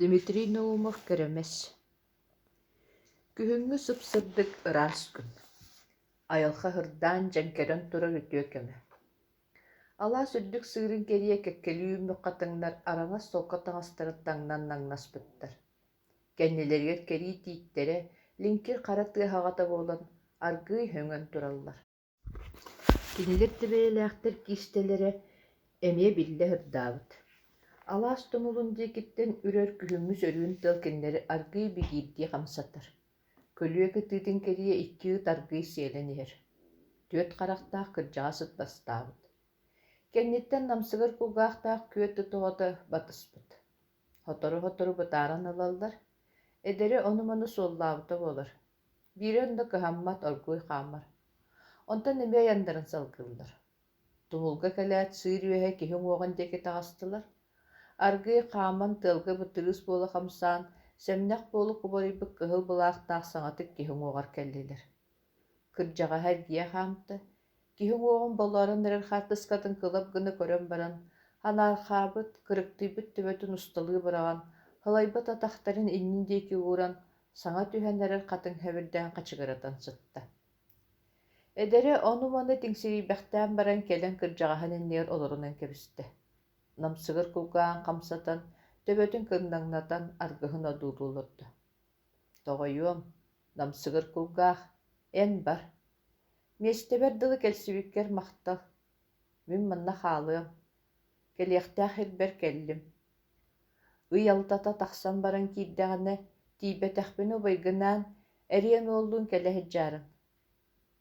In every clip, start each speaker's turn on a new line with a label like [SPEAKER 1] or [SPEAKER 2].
[SPEAKER 1] Дмитрий Наумов керемес. Күһүҥҥү сыпсырдык ыраас күн. Айылха хырдаан дьэҥкэрэн турар үтүө кэмэ. Алаа сүрдүк сыырын кериэ кэккэлүүммү хатыҥнар араңас солка таҥастары таҥнан наҥнаспыттар. Кэннилэригэр керии тииттерэ линкир хара тыаһаҕата буолан аргыый höҥөн тураллар. Кинилэр тэбэйэлээхтэр киистэлэрэ эмиэ биллэ хырдаабыт. Алаас тумулун диэкиттэн үрөр күһүҥҥү сөрүүн тыл кинилэри аргыый бигиирдии хамсатар. Көлүөкэ тыытын кериэ иккиыт аргыый сиэлэн иһэр. Түөт харахтаах кырдьаҕа сытбастаабыт. Кэнниттэн намсыгар кулгаахтаах күөт тутуҕата батыспыт. Хотору бытааран ылаллар. Эдэрэ ону-маны суоллаабыта буолар. Бири онно кыһаммат оргууй хаамар. Онтон эмиэ яннарын салгыллар. Тумулга кэлээт сыыр үөһэ киһи уоҕун диэки таҕастылар. Аргыый хааман тылга бытырыыс буола хамсаан, сэмнэх буолу кубарыйбык кыһыл былаахтаах саҥатык киһи уоҕар кэллилэр. Кырдьаҕа хэргиэ хаамта, киһи уоҕун болоорун эрэр хаартыскатын кылап гына көрөн баран, ханаархаабыт, кырыктыйбыт төбөтүн усталыы быраҕан, хылайбыт атахтарын иннин диэки ууран, саҥа түһэн эрэр хатыҥ хэбирдээн хачыгыратан сытта. Эдэрэ ону-маны тиҥсириибэхтээн баран кэлэн кырдьаҕаһын иннигэр олорунан кэбистэ. Намсыгар кулгаан хамсатан, төбөтүн кыннаҥнатан аргыһын одуулуулларда. Тоҕойуом, намсыгар кулгаах, эн бар. Миэстебэр дылы кэлсибиккэр махтал. Мин манна хаалыам. Кэлиэхтээх ирбэр кэллим. Ый алтата тахсан баран киирдэҕинэ тиибэтэхпин убайгынаан эриэн уоллуун кэлэһиджаарын.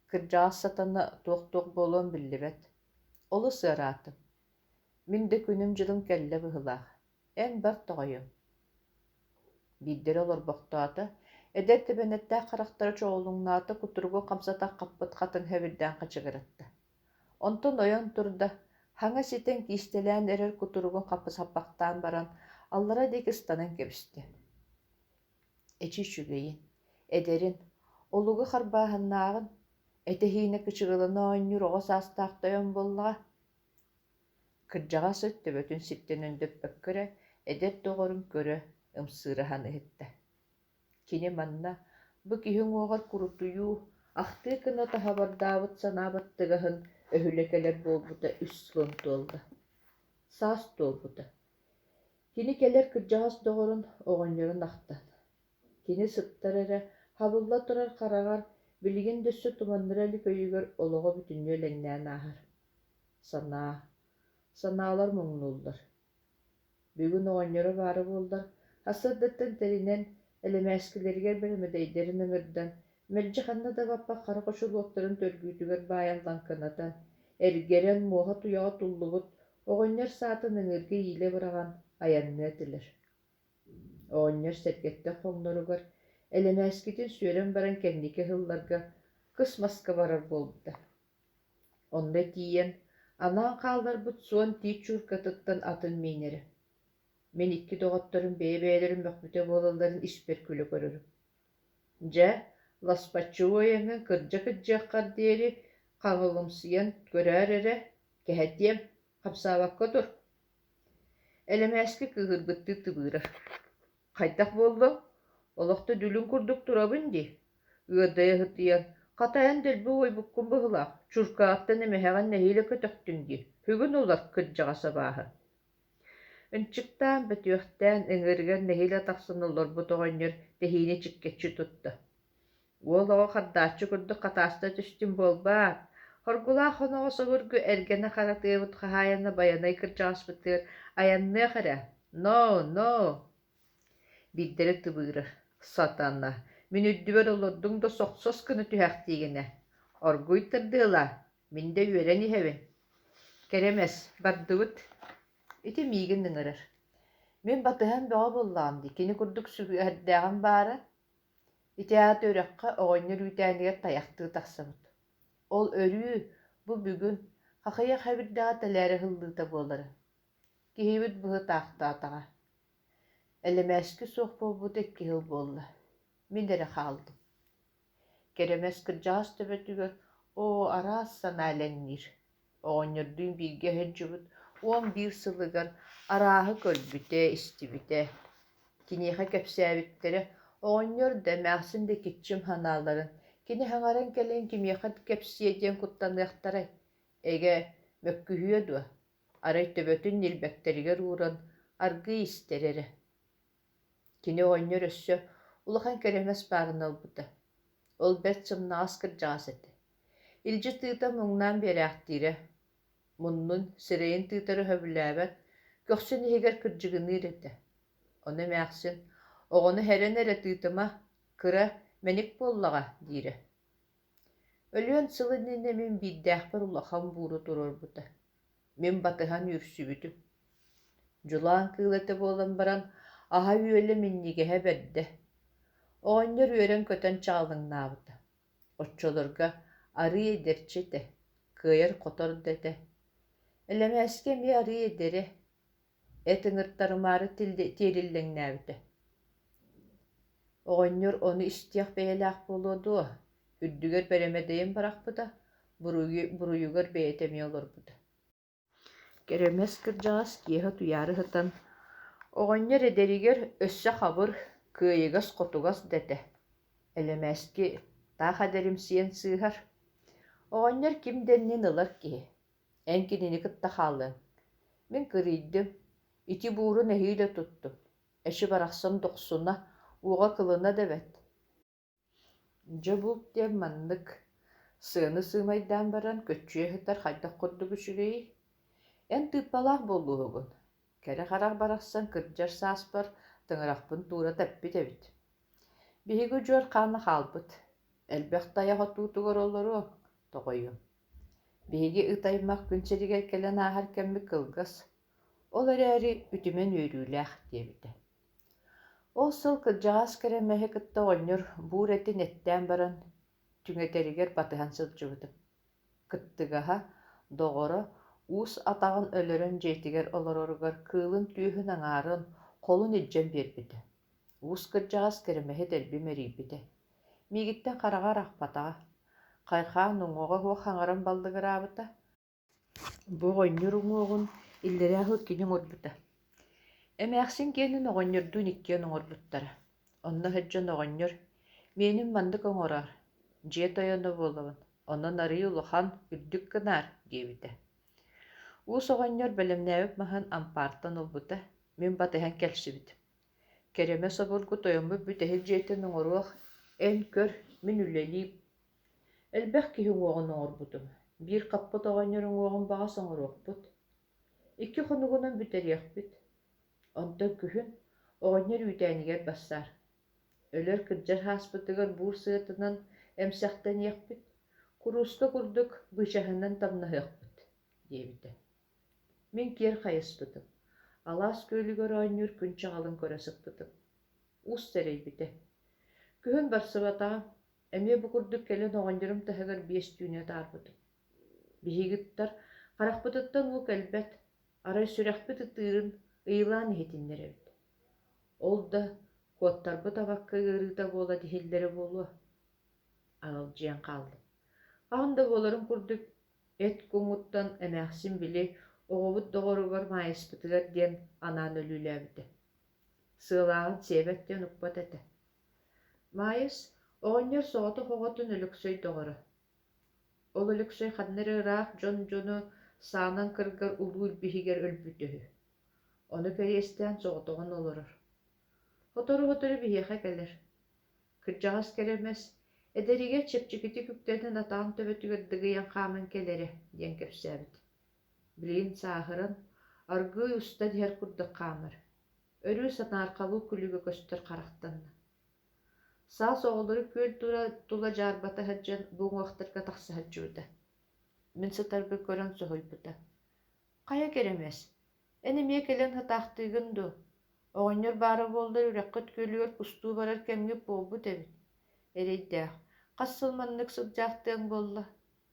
[SPEAKER 1] Кырдьаҕас сатана туох буолуон биллибэт. Олу сыараатым. Мин да күнүм дьылым кэллэ быһылаах. Эн бар тоҕойуом. Биирдэрэ олорбохтоото, эдэр тэбэнэттээх харахтара чоҕулуҥнаата кутуругу хамсатах хаппыт хатыҥ хэбирдээн хачыгыратта. Онтон ойон турда, хаҥа ситэн киистэлээн эрэр кутуругун хаппахтаан баран, аллара диэки станан кэбистэ. Эчи үчүгэйин, эдэрин, олугу харбааһыннааҕын, этэһиинэ кычыгылана оонньуур оҕо саастаахтойон буоллаҕа. Кырдьаҕа сыт төбөтүн ситтэн өндөппөккөрө, эдэр тоҕорун көрө, ымсыыраһан ыһытта. Кини манна, бу киһи уоҕар курутуйуу, ахтыы кына таһабардаабыт санаабаттыгаһын өһүлэкэлэр буолбута үс сылын туолда. Саас туолбута. Кини кэлэр кырдьаҕас доҕорун оҕонньорун ахтан. Кини сыттар эрэ хабылла турар хараҕар билигин дөссө туманнара эли көйүгөр олоҕо бүтүннүө лэҥнээн ааһар. Санаалар муҥнууллар. Бүгүн оҕонньоро баары буоллар, хасырдыттан тэринэн элемээскилэригэр бэлэмэдэйдэрин ыҥырдан, мэлдьэ ханна да баппа хара хочулуоттарын төргүүтүгэр баайаллан кынатан, эргэрэн муоһа туйаҕа туллубут, оҕонньор саатын ыҥырга иилэ быраҕан аянныа этилэр. Оҕонньор сэргэттэх хоҥноругар элемээскитин сүөрэн баран кэнники ыһылларга кыс маска барар буолбута. Онно тиийэн, анаан хаалларбыт суон тиит чууркатыттан атын миинэрэ. Мен икки тоҕотторун бэйэ-бэйэлэрин мөхбүтэ буолалларын испэр күлэ көрөрүм. Дьэ, ласпаччуойуҥҥа кырдьа-кыдьыаххар диэри хаҥылымсыйан көрөөр эрэ, кэһэтиэм, хапсаабакка тур. Элемээски кыыһырбыттыы тыбыырар. Хайдах буоллуҥ, олохто дүлүн курдук турабын дии. Ыадайа ыһытыйан, хатайан дэлбэ уойбуккун быһылаах, чуркааттан эмэһэҕин нэһиилэ көтөхтүҥ дии. Хүгүн улар кырдьаҕа сабааһы. Ынчыктаан бөтүөхтээн ыҥырыгар нэһиилэ тахсан олорбут оҕонньор тэһиини чиккэччи тутта. Уол оҕо хардааччы курдук хатааста түстүм буолбаат, хоргулаах хоноҕо соһургу эргэнэ харатыабыт хаһаайана байанай кырдьаҕаспытыгар аянныах эрэ. Но! Биирдэрэ тыбыырар. Сатана, мин үддүбэр олордуҥ да сохсос кыны түһээхтиигинэ. Оргуй тырдыала, мин да үөрэн иһэбин. Керемес, бардыбыт. Ити миигин ыҥырар. Мин батыһан бөҕө буллаам дии, кини курдук сүгүөһэрдээҕин баара. Итээт өрөкхэ оҕонньор үүтээнигэр тайахтыы тахсыбыт. Ол өрүү, бу бүгүн, хахайах хэбирдэҕэ тэлээри ыһыллыыта буолара. Киһибит быһы таахтаатаҕа. Элемээски суох буолбута икки ыал буолла. Мин эрэ хаалдым. Керемес кырдьаҕас төбөтүгэр араас санаалэҥниир. Оҕонньордуун бииргэ ыһылдьыбыт, уон биир сылыгар арааһы көлбүтэ, истибитэ. Kiniha kepsääbitteri оҕонньор да эмээхсин да киччим ханааларын кини хаҥаран кэлэн кимиэхат кэпсиэтиэн куттаныахтарай эгэ мөккүһүө дуо арай төбөтүн нилбэктеригэр ууран аргый истерере. Кини оҕонньор өссө улахан кэрэмэс баарын ылбыта. Ол бэрт сымнаҕас кырдьаҕас эти. Илдьи тыыта муҥнаан биэрэхтиирэ. Муннун сирэйин тыытары хөбүлээбэт көхсүн иһигэр кырдьыгыныыр этэ. Ону эмээхсин оҕону хэрэн эрэ тыытыма кыра мэник буоллаҕа диирэ. Өлүөн сыл иннинэ мин биирдээхпэр улахан бууру турурбута. Мин батыһан үөрсүбүтүм. Дьулаан кыылаты буолан баран аһа үөлэ миннигэһэ бэрдэ. Оҕонньор үөрэн көтөн чаҕалыҥнаабыта. Оччолорга арый эдэрчи этэ, кыайар хотор да этэ. Элэмээскэ ми арый эдэрэ, этыҥыртарымаары тиэриллэҥнээбитэ. Оҕонньор ону истиэх бэйэлээх буолуо дуо, үрдүгэр бэрэмэдэйин барахпыта, буруйугар бэйэтэми олорбута. Кэрэмэс кырдьаҕас киэһэ туйаары сытан, оҕонньор эдэригэр өссө хабыр кыайыгас хотугас да этэ. Элэмээски таах адэримсиэн сыыһар. Оҕонньор ким дэннин ылар киһи. Эн кинини кыттахааллыҥ. Мин кырыйдым, ити буурун эһиилэ туттум. Эши барахсан тохсуна уоҕа кылына дэбэт. Дьэ булт диэн маннык сыаны сыымайдаан баран көччүө сытар хайдах курдугу сүгэйи. Эн тыыппалаах буоллууһугун. Кэрэ харах барахсан кырдьар сааспар тыҥырахпын туора тэппит эбит. Биһиги дьуор хаана хаалбыт. Элбэх тайа хотуутугар олоруо, тоҕойуом. Биһиги ытаймах күн сиригэр кэлэн ааһар кэммик кылгас, ол эрээри үтүмэн үөрүүлээх диэбитэ. Ол сыл кырдьаҕас кэрэmäһи кытта оҕонньор буур этин эттээн баран түҥэтэригэр батыһан сылдьыбытым. Кыттыгаһа доҕоро уус атаҕын өлөрөн дьиэтигэр олороругар кыылын түүһүн аҥаарын холун илдьэн биэрбитэ. Уус кырдьаҕас кэрэmäһи дэлбим эрийбитэ. Миигиттэн хараҕа арахпатаҕа. Хайхаан уҥуоҕа суох хаҥаран баллыгыраабыта. Бу оҕонньор уҥуоҕун иллэрээхүт кини уҥурбута. Эмээхсин киэнин оҕонньордуун иккиэн уҥурбуттара. Онно сылдьан оҕонньор миэнин маннык оҥороор, дьиэ тойоно буолабын, онон арыый улахан үрдүк гынаар диэбитэ. Уус оҕонньор бэлэмнээбит маһын ампаартан ылбыта, мин батыһан кэлсибитим. Кэрэмэ собургу тойоммут бүтэһил дьиэтин уҥоруох эн көр мин үлэлиип. Элбэх киһи уоҕун оҥорбутум. Биир хаппыт оҕонньор уоҕун баҕас оҥоруохпут. Икки хонугунан бүтэриэхпит. Онтон күһүн оҕонньор үүтээнигэр бассаар. Өлөр кырдьар хааспытыгар буур сыатынан эмсэхтэниэхпит, курууска курдук быычаһынан тамнаһыахпыт диэбитэ. Мин киэр хайыспытым. Алаас күөлүгөр оҕонньор күн чаҕалын көрөсүппытым. Уус тэрэйбитэ. Күһүн барсыбатаҕым, эмиэ бу курдук кэлэн оҕонньорум таһыгар биэс түүнэ таарбытым. Биһигиттар харахпытыттан уу кэлбэт, арай сүрэхпит ытыырын ыйылаан иһитиннэр эбит. Ол да куоттарбыт абакка ыарыыта буола диһиллэри буолуо. Агалдьыан хааллым. Аһында буоларын курдук эт куҥуттан эмээхсин били оҕобут доҕоругар маайыспытыгар диэн анаан өлүүлээбитэ. Сыалааҕын сиэбэт диэн укпат этэ. Маайыс оҕонньор соҕоту хоҕотун өлөксөй доҕоро. Ол өлөксөй ханнары ыраах дьон-дьону саанан кыргар улуур биһигэр өлбүтөһү. Ону кэриэстээн соҕотоҕун олорор. Хотору биһиэхэ кэлэр. Кырдьаҕас кэрэмэс эдэригэ чэпчикити күктэнэн атаан төбөтүгэр дыгыйан хааман кэлэрэ диэн кэпсээбит. Билигин сааһыран аргыый уста диэр курдук хаамар. Өрүү сатаархалуу күлүгө көстөр харахтанна. Саас оҕолору күөл тула жаарбата хаджан бууҥуахтарга тахсаһаджуута. Мин сытарбы көрөн соһуйбута. Хая кэрэмэс, эн эмиэ кэлэн хатаахтыыгын ду. Оҕонньор баара буоллар үрэххит күөлүгэр кустуу барар кэмҥип буолбут эбит. Эрэйдээх, хассыл маннык сылдьаахтыаҥ буолла.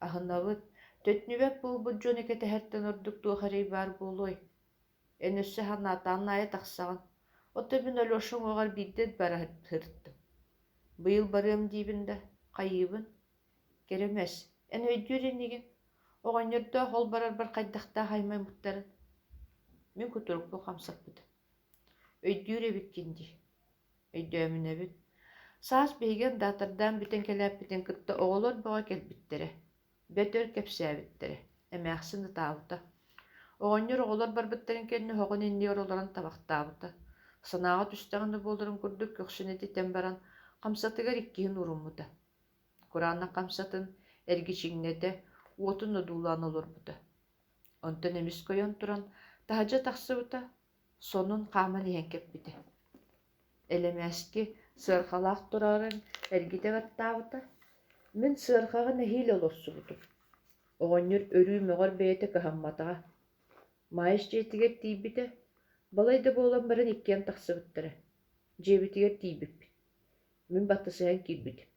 [SPEAKER 1] Аһынабыт, төтнүбэк буолбут дьон экэтэһэртэн ордук туохарый баар буолуой. Эн өссө ханаатаан наайа тахсаҕын. Отту мин Ольошуҥ оҕар биирдэт бара хырыттым. Быйыл барыам диибин да, хайыыбын. Кэрэмэс, эн өйдүүр иннигин. Оҕонньордоо хол барарбар хайдахтаа хаймайммыттарын. Мин кутурукпу хамсаппыта. Өйдүүр эбит кинди. Өйдөмүнэбит. Саас биһиген датардан бүтэн кэлээппитин кытта оҕолор бөҕө кэлбиттэрэ. Бөтөр кэпсээбиттэрэ. Эмээхсин ытаабыта. Оҕонньор оҕолор барбыттарын кэнни хоҕун иннии оролорон табахтаабыта. Санааҕа түстэҕинэ буоларын курдук көхсүн этитэн баран хамсатыгар иккиһин уруммута. Кураанна хамсатын эргичиҥнэтэ уотун одуулаан олорбута. Онтон эмис көйөн туран таһадьа тахсыбыта, сонун хааман иһэн кэппитэ. Элемээски сыархалаах турарын эргитэ баттаабыта. Мин сыархаҕа нэһиил олорсубутум. Оҕонньор өрүү möҕөр бэйэтэ кыһамматаҕа. Маайыс дьиэтигэр тиийбитэ, балайда буолан баран иккиэн тахсыбыттара. Дьиэбитигэр тиийбиппит. Мин баттасыһан киирбитим.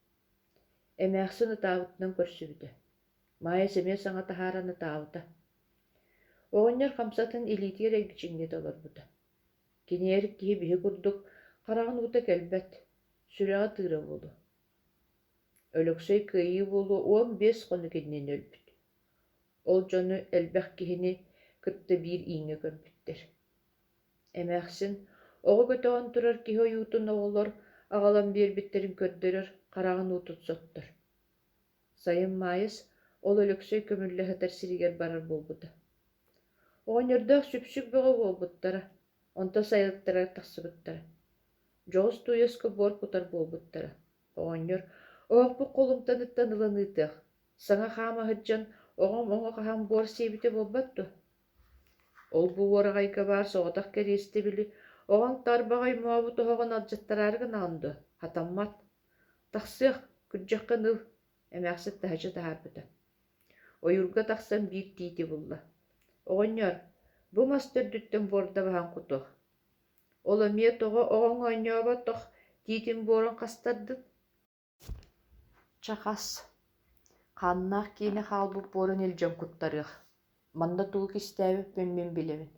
[SPEAKER 1] Эмээхсин ытаабытынан көрсүбүтэ. Маайыс эмиэ саҥа таһааран ытаабыта. Оҕонньор хамсатын илиитигэр эргичиҥнэт олорбута. Киниэр киһи биһи курдук хараҕын уута кэлбэт, сүрэҕэ тыыра буолу. Өлөксөй кыайыы буолуо 15 хону киннин өлбүт. Ол дьону элбэх киһини кытта биир ииҥҥэ көмпүттэр. Эмээхсин оҕо көтөҕөн турар киһи ойуутун оҕолор аҕалан биэрбиттерин көрдөрөр, хараҕын уутут соттор. Сайын маайыс ол өлөксөй көмүллэһэтэр сиригэр барар буолбута. Оҕонньордоох сүпсүк бөҕө буолбуттара, онто сайылыктарар тахсыбыттара. Дьоҕус туйаска буор кутар буолбуттара. Оҕонньор оҕохпут холуҥтаныттан ыланыытыах, саҥа хаама сылдьан оҕом оҥо хаһан буор сиэбитэ буолбат дуо. Ол бууораҕайга баар соҕотох кэриэстэ били, оҕон таарбаҕай муобут оһоҕун алдьаттараар гынаҕын дуо, хатаммат. Тахсыах, күрдьэххэ ныв, эмээхсит таһадьа таһаарбыта. Ойурга тахсан биир тиити булла. Оҕонньор, бу мас төрдүттэн буордабаһан кутуох. Ол эмиэ тоҕо оҕоҥ оонньооба тох тиитин буорун хастардыт. Чахас. Хааннаах киини хаалбыт буорун илдьэн куттарыах. Манна туу кистээбиппин мин билебин.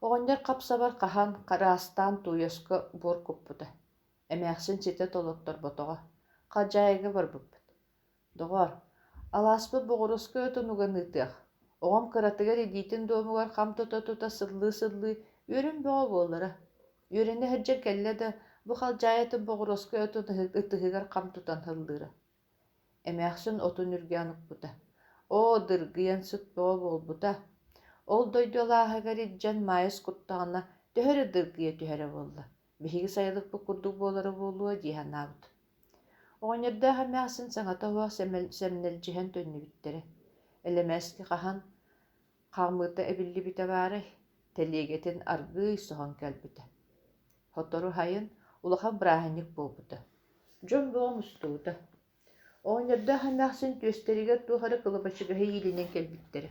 [SPEAKER 1] Оҕонньор хапсабар хаһан хараастаан туйаска буор куппута. Эмээхсин ситэ толоттор ботоҕо. Хаадьаайга барбыппыт. Доҕор, алааспыт боҕоруска өтөн уганыытыах. Оҕом кыратыгар идиитин дуомугар хам тута сыллыы үөрэн бөҕө буоллара. Үөрэни сылдьа кэллэ да бу халдьаайатын боҕоруска өтөн ытыһыгар хам тутан сыллыыра. Эмээхсин отун үргээн укпута. Оо, дыргыйан сыт бөҕө буолбута. Ол дойдуолааһыгар илдьэн маайыс куттаҕына төһөрө дыргыйа түһэрэ буолла. Биһиги сайылыкпыт курдук буолара буолуо диэхэнаабыт. Оҕонньордоох эмээхсин саҥата уох сэмнэлдьиһэн төннүбүттэрэ. Элемээски хаһан хаамыыта эбиллибитэ баарай, тэлиэгэтин аргыый соһон кэлбитэ. Хотору хайын улахан бырааһынньык буолбута. Дьон бөҕө мустуута. Оҕонньордоох эмээхсин түөстэригэр туохары кылабачыгаһы иилинэн кэлбиттэрэ.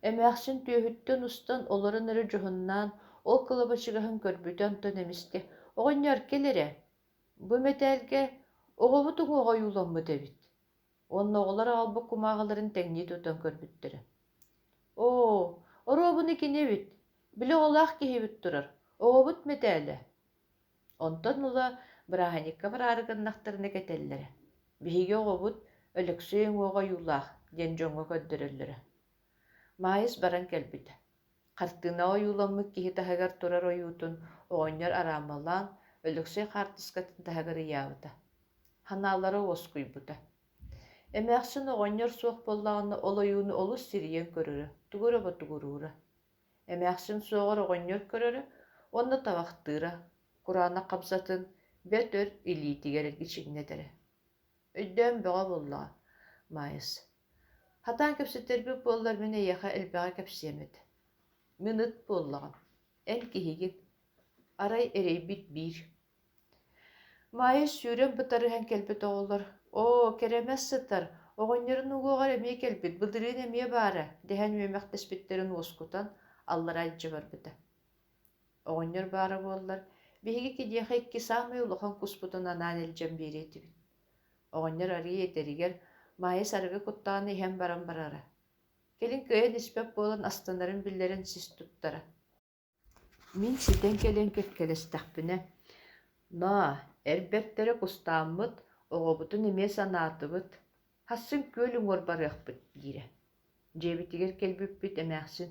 [SPEAKER 1] Эмээхсин түөһүттэн устан олорон өрө дьоһуннаан ол кылабачыгаһын көрбүтэ онтон эмиске: «Оҕонньор, келэрэ, бу мэтээлгэ оҕобут уҥуоҕа юуламмыт эбит». Уонна оҕолор аҕалбы кумааҕаларын тэҥнии тутан көрбүттэрэ. «Оо, оруобуну кинибит, били оҕолаах киһибит турар, оҕобут мэтээлэ». Онтон ула бырааһынньыкка бараарыгыннахтарына кэтэллэрэ. Биһиги оҕобут өлөксөй уҥуоҕа юулаах диэн дьоҥҥо көддөрөллөрө. Маайыс баран кэлбитэ. Хартыынаҕа юуламмыт киһи таһыгар турар ойуутун оҕонньор араамалаан өлөксөй хаартыскатын таһыгар ыйаабыта. Ханаалара уоскуйбута. Эмээхсин оҕонньор суох боллаҕына ол ойууну олус сириийэн көрөрө, тугурура. Эмээхсин суоҕор оҕонньор көрөрө, уонна табахтыыра, кураана хамсатын бөтөр илиитигэр эргичиҥнэтэрэ. Өйдөөн бөҕө буллаҕа, маайыс. Хатаан кэпсэтэрбит буоллар мин эйиэхэ элбэҕэ кэпсиэмэтэ. Мин ыт буоллаҕам, эл киһигин, арай эрэйбит биир. Маайыс сүүрэн бытарыһан кэлбит оҕолор: «Оо, кэремэс сытар, оҕонньорун угуоҕар эмиэ кэлбит, былдырыын эмиэ баара» дэһэн үөмэхтэспиттерин уоскутан аллара барбыта. Оҕонньор баара буоллар, биһиги кидиэхэ икки саамай улахан куспутун анаан илдьэн биэриэтибит. Оҕонньор арыйа этэригэр маайыс арыгы куттаҕына иһэн баран барара. Келин кыайан испэп буолан астанарын биллэрин сис туттара. Мин ситэн келэн көккэлэстэхпинэ. «Но, эрбэттэрэ кустааммыт, оҕобутун эмиэ санаатыбыт, хасын күөл уҥуор барыахпыт» диирэ. Дьиэбитигэр кэлбиппит эмээхсин: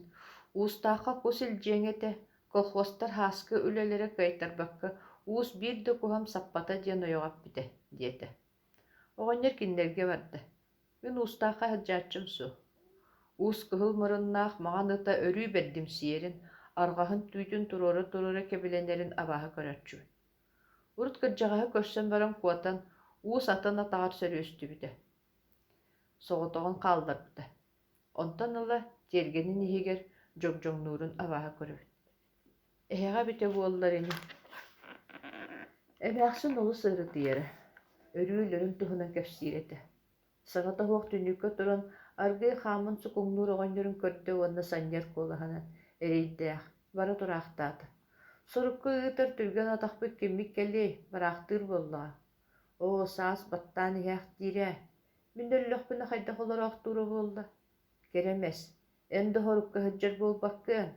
[SPEAKER 1] «Уустаахха кус илдьиэҥэтэ, Колхозтар хааскы үлелere кайтарбакка уус биир да куһам саппата диэн ойоҕап бите диэтэ. Оҕонньор киннерге барда. Мин уустаахха хаджааччым су. Уус кыһыл мырыннаах маҕан ыта өрүү бэрдим сиэрин, арҕаһын түйдүн туруора кэбиленэрин абааһы көрөччүбүт. Урут кырдьаҕаһы көрсөн баран куотан уус атын атаҕар сөрүөстүбүтэ. Соҕотоҕун хаалларбыта. Онтон ыла тиэргэнин иһигэр дьоҥдьоҥнуурун абааһы көрөбүт. Эһэҕэ бите буоллар ини. Эмээхсин олус ыры диэри. Өрүүлөрүн туһунан кэпсииретэ. Саҥата хуох түннүккө туран аргыы хаамын сукуҥнуур оҕонньорун көрдө уонна санньар куолаһынан эрэйдээх, бара тураахтаата. Сурукка ыытар түргэн атахпыт киммик кэллии, бараахтыыр буоллаҕа. Оо, саас баттаан иһээх диирээ. Мин өллөхпүнэ хайдах олороохтуура буолла. Керемес, эн доһорукка сылдьар буолбаккыан.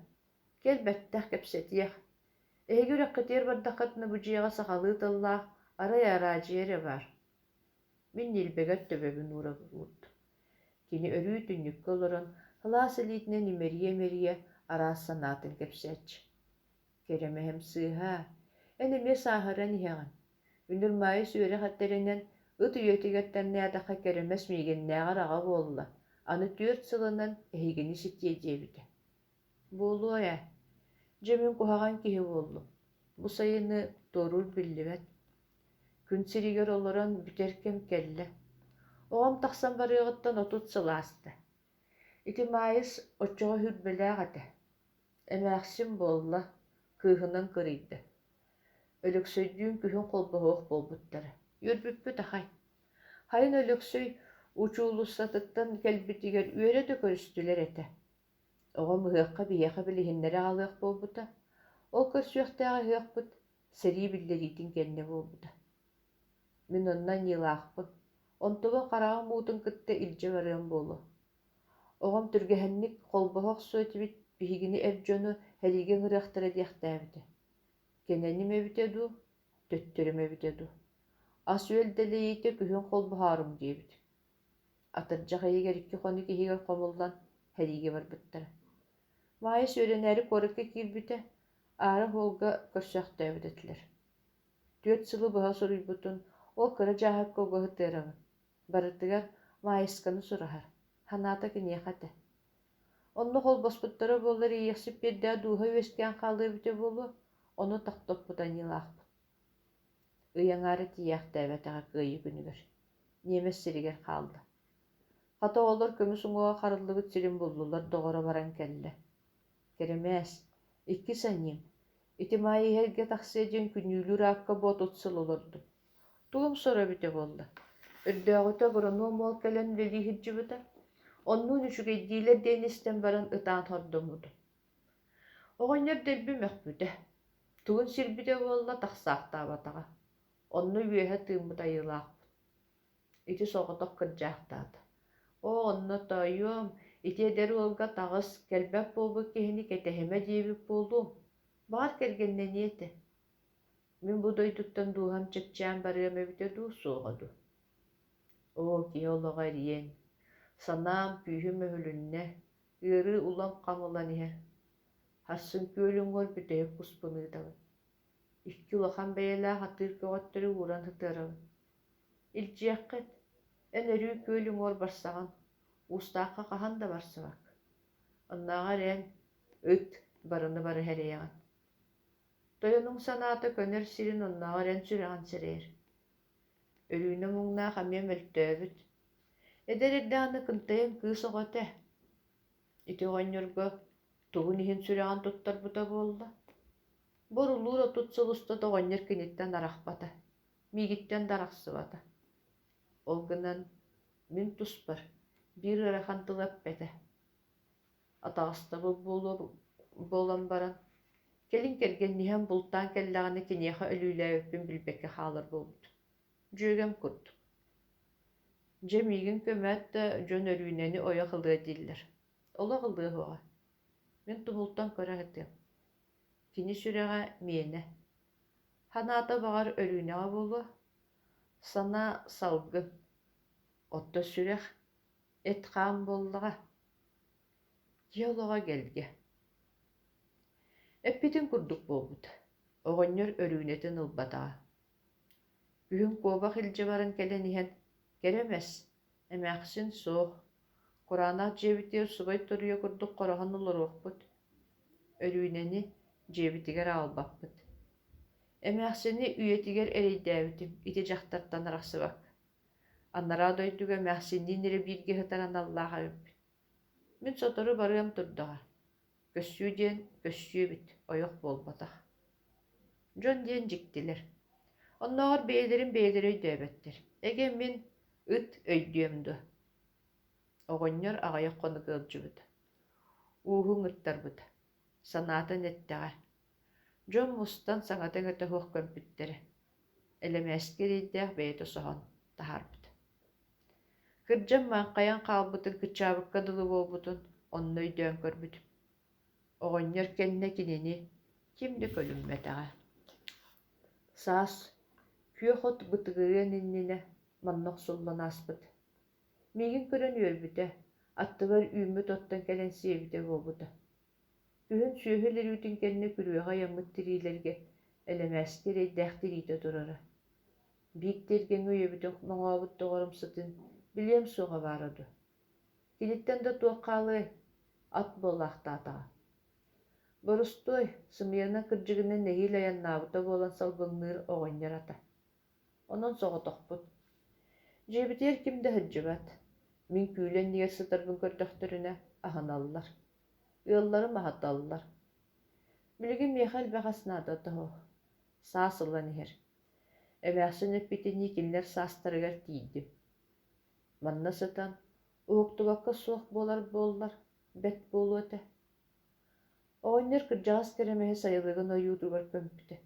[SPEAKER 1] Кел бэттэх кэпсэтиэх. Эһиги үрэххэтиэр бардаххытына будьиэҕэ сахалыы тыллаах арай араадьыйара бар. Мин нилбэгэр төбөбүн уурабыт. Кини өрүү түннүккө олорон халаас илиитинэн имэрийэ-мэрийэ араас санаатын кэпсээч. Керемэһэм сыыһаа, эн эмиэ сааһыран иһэҕин. Үнүр маайы сүөрэ хаттарынан ыт үйэтигэр тарныадахха керемес миигиннээҕэр аҕа буолла. Аны түөрт сылынан эһигини ситиэдиэбитэ. Буолуо Дьэмин куһаҕан киһи буоллум. Бу сайыны торур биллибэт. Күн сиригэр олорон бүтэркэм кэллэ. Оҕом тахсан барыаҕыттан отут сылааста. Ити маайыс оччоҕо хүрбэлээх этэ. Эмээхсин буолла, кыыһынан кырыйда. Өлөксөйдүүн күһүн холбоһуох буолбуттара. Үөрбүппүт ахай. Хайын өлөксөй учуулуссатыттан кэлбитигэр үөрэ да көрүстүлэр этэ. Оҕом ыһыахха биһиэхэ билиһиннэрэ аҕалыах буолбута. Ол көрсүөхтээҕэ ыһыахпыт, сэрии биллэриитин кэннэ буолбута. Мин оннан ньылаахпын. Онтугун хараҕын муутун кытта илдьэ барыам буолуо. Оҕом түргэһэнник холбоһох суотибит биһигини эр дьону хэриигин ырыахтара диэхтээбитэ. Кэнэним эбитэ дуу, төттөрүм эбитэ дуу. Ас үөлдэлэйитэ күһүн холбоһаарым диэбит. Атырдьах эйигэр икки хону киһигэр хомуллан хэрииги барбыттара. Маайы сүөрэнээри куоракка киирбитэ, аара хуолга көрсөөхтөөбүтэтилэр. Түөт сылы быһа суруйбутун, ол кыра дьааһык кылгыһы тыарабын. Барытыгар маайысканы сураһар. Ханаата киниэхэтэ. Онно холбоспуттара буоллар ийиэхсип биэрдээ дууһа үөскээн хаалыыбытэ буолуо, ону тахтоппута ньылаахпыт. Ыйаҥаары тиийээхтээбэтэҕэ кыайы күнүгэр. নিয়েмес сиригэр хаалла. Хата олар көмүс уҥуоҕа харыллыбыт сирин буллулар доҕоро баран кэллэ. Керемээс, икки саныым. Ити маайы иһэргэ тахсыа диэн күнүүлүр аакка буот утсыл олордум. Тугум сора бите буолла. Өрдөөҕүтэ агроному ол кэлэн лэлииһирдьибыта. Оннуун үчүгэйдиилэр диэнистэн баран ытаан хордоммуту. Оҕонньор дэлбимэхпүтэ. Тугун сирбите буолла тахсаахтаабатаҕа. Онну үөһэ тыыммыт айылаахпыт. Ити соҕотох кырдьаахтаата. Онно тойуом, ити эдэр уолга таҕыс кэлбэп буолбут киһини кэтэһимэ диэбик буолуум. Баар кэргэннэниэтэ. Мин бу дойдуттан дууһан чэкчээн барыам эбитэ дуу суоҕа. Киһи олоҕа эриэн. Санаам күүһүм өһүлүннэ, ыарыы улам хамылан иһэр. Харсын күөлүҥҥөр бүтэйик куспыныытабын. Икки улахан бэйэлээх атыыр көҕөттөрү ууран хытыарабын. Илдьиэххит, эн өрүү күөлүҥҥөр барсаҕын, уустаахха хаһан да барсыбак. Оннааҕар эн ыт барыны бары хэрэйэҕин. Тойонуҥ санаата көнөр сирин оннааҕар эн сүрэҕин сэрэйэр. Өрүүнэ муҥнаах амиэм өлтөөбүт. Эдэр-эрдэҕинэ кынтайан кыыс оҕото. Ити оҕонньорго тугун иһин сүрэҕин туттарбыта буолла. Борулуур отут сылустат оҕонньор киниттэн арахпата, миигиттэн дарахсыбата. Ол гынан мин туспар, биир ыарахан тылаппэтэ. Атаҕастабыл буолан баран, келин кэргэнниһэн бултаан кэллэҕини киниэхэ өлүүлээбиппин билбэккэ хаалар буолбут. Дьүөгэм курдук. Дьэ миигин көмөөт да дьон өрүүнэни ойо хылыа дииллэр. Ола хылыа хуаҕа. Мин тумултан көрөһөтүм. Кини сүрэҕэ миэнэ. Ханаата баҕар өрүүнэҕэ буолуо. Сана салгын. Отто сүрэх эт хаам буоллаҕа. Дьэ олоҕа келгэ. Эппитин курдук болбут. Оҕонньор өрүүнэтин ылбатаҕа. Күһүн куобах илдьэ баран кэлэн иһэн: «Керемес, эмээхсин суох, кураанах дьиэбитигэр субай туруйа курдук хороһон олоруохпут. Өрүүнэни дьиэбитигэр аҕалбаппыт. Эмээхсини үйэтигэр эрэйдээбитим, ити дьахтартан арахсыбак. Аннараа дойдуга эмээхсинниин эрэ бииргэ хытаран аллаах эбиппит. Мин сотору барыам турдаҕа. Көссүү диэн көссүүбит, ойох буолбатах». Дьон диэн дьиктилэр. Оннооҕор бэйэлэрин дөбөттэр. Эгэ мин ыт өйдүөм дуо. Оҕонньор аҕайах хонугыалдьыбыт. Уухуң ыттарбыт. Санаатын эттэҕэ. Дьон мустан саҥата өтөһүөх көмпүттэрэ. Элемээскэ ирииддээх бэйэтэ соһон таһаарбыт. Кырдьам маҥхайан хаалбытын кычаабыкка дылы буолбутун онной дөөн көрбүт. Оҕонньор кэннэ кинини кимди көлүммэтэҕэ. Саас күөх от бытыгыыан иннинэ маннох сулланааспыт. Миигин көрөн үөрбүтэ, аттыбар үүмүт оттон кэлэн сиэбитэ буолбута. Күһүн сүөһү илэрүүтүн кэннэ күрүөҕэ яммыт тириилэргэ элемээскэ эрэйдээх тириитэ турара. Бииктерген үйөбүтүн моҥообут тоҕорумсутун билиэм суоҕа баарыду. Киниттэн да туоххаалыай ат буолаахтаатаҕа. Борустой сымыйана кырдьыгынан нэһиил аяннаабыта буолан салбыҥныыр оҕонньор ата. Онон соҕотохпут. Дьиэбитигэр ким да сылдьыбат. Мин күүлэн нигэр сытарбын көрдөхтөрүнэ аһаналлар. Ыалларым аһаталлар. Билигин Миэхал бэҕас тоһо. Саас ылан иһэр. Эмээхсин эппитини кинилэр саастарыгар тиийдим. Манна сытан уһуктугакка суох буолар буоллар, бэт буолуотэ. Оҕонньор кырдьаҕас кэремэһэ сайылыгын ойуутугар көмпүтэ.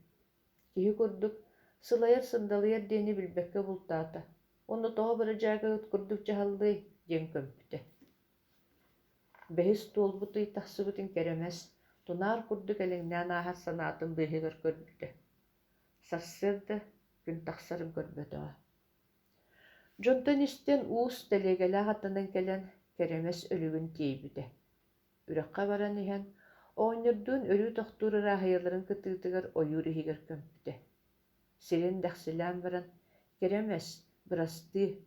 [SPEAKER 1] Киһи курдук сылайар сындалыйар диэни билбэккэ бултаата. Ону тоҕо барыдьаага ыт курдук дьаһаллый диэн көмпүтэ. Бэһис туолбутый тахсыбытын кэремэс, тунаар курдук элэҥнээн ааһар санаатын быыһыгар көрбүтэ. Сарсыар да күн тахсарын көрбөтөҕө. Дьонтон истэн уус тэлиэгэлээх атынан кэлэн кэремэс өлүгүн тиэйбүтэ. Үрэххэ баран иһэн оҕонньордуун өрүү тохтуурара аһайаларын кытыытыгар ойуур иһигэр көмпүтэ. Сирин дахсылаан баран: «Кэремэс, бырастыы,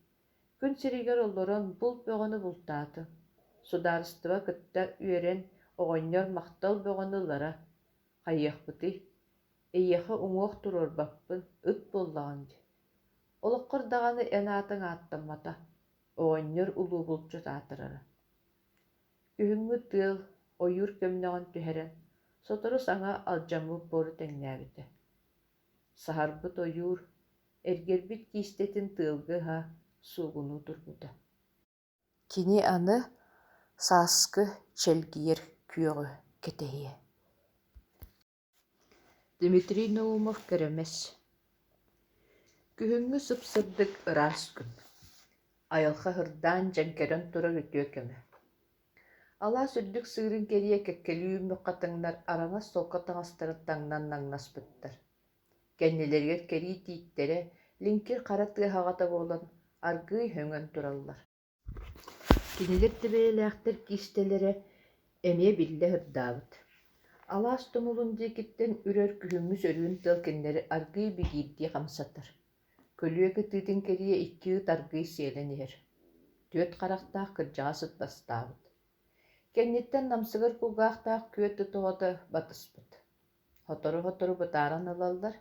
[SPEAKER 1] күн сиригэр олорон бул бөҕөнү бултаатым. Судаарыстыба кытта үөрэн оҕонньор махтал бөҕөнүллара. Хайыахпытый, эйиэхэ уҥуох туруорбаппын, ыт буоллаҕын ди». Олоххор даҕаны эн аатыҥ ааттаммата, оҕонньор улуу булчу таатырара. Күһүҥҥү тыал ойуур көмнөҕөн түһэрэн, сотору саҥа алдьаммыт буору тэҥнээбитэ. Саһарбыт ойуур эргэрбит киистэтин тыалгыһа суугунуу турбута. Кини аны сааскы чэлгиер күөҕү кэтэһиэ. Дмитрий Наумов кэремэс. Күһүҥҥү сыпсырдык ыраас күн. Айылха хырдаан дьэҥкэрэн тура үтүө кэмэ. Алаа сүрдүк сыырын кэрийэ кэккэлүүммү хатыҥнар араңас солкотаҥастары таҥнан наҥнаспыттар. Кэннилэригэр кэрии тииттерэ линкир хара тыаһаҕата буолан аргыый höҥөн тураллар. Кинилэр тэбэйэлээхтэр киистэлэрэ эмиэ биллэ хырдаабыт. Алаас тумулун диэкиттэн үрөр күһүҥҥү сөрүүн тыал кинилэри аргыый бигиирдии хамсатар. Көлүө кытыытын кэрийэ иккиыт аргыый сиэлэн иһэр. Түөт харахтаах кырдьаҕа сыттастаабыт. Кэнниттэн намсыгар кулгаахтаах күөт тутуҕата батыспыт. Хотору бытааран ылаллар,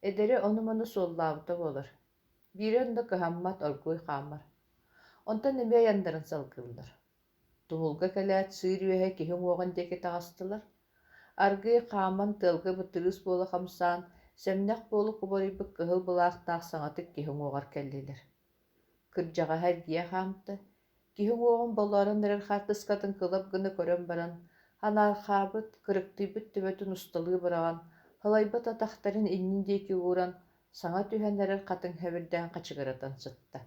[SPEAKER 1] эдери ону-мону суоллаабыта буолар. Биирэ онно кыһаммат оргууй хаамар. Онтон эмиэ аяндарын салгыллар. Тумулга кэлээт сыыр үөһэ киһи уоҕун диэки таҕастылар. Аргыый хааман тыалга бытырыыс буола хамсаан, сэмнэх буолу кубарыйбык кыһыл былаахтаах саҥатык киһи уоҕар кэллилэр. Кырдьаҕа хэргиэ хаамта, киһи уоҕун болоорун эрэр хаартыскатын кылап гына көрөн баран, ханаархаабыт, кырыктыйбыт төбөтүн усталыы быраҕан, халайбат атахтарын иннин диэки ууран, саҥа түһэн эрэр хатын хэбирдээн хачыгыратан сытта.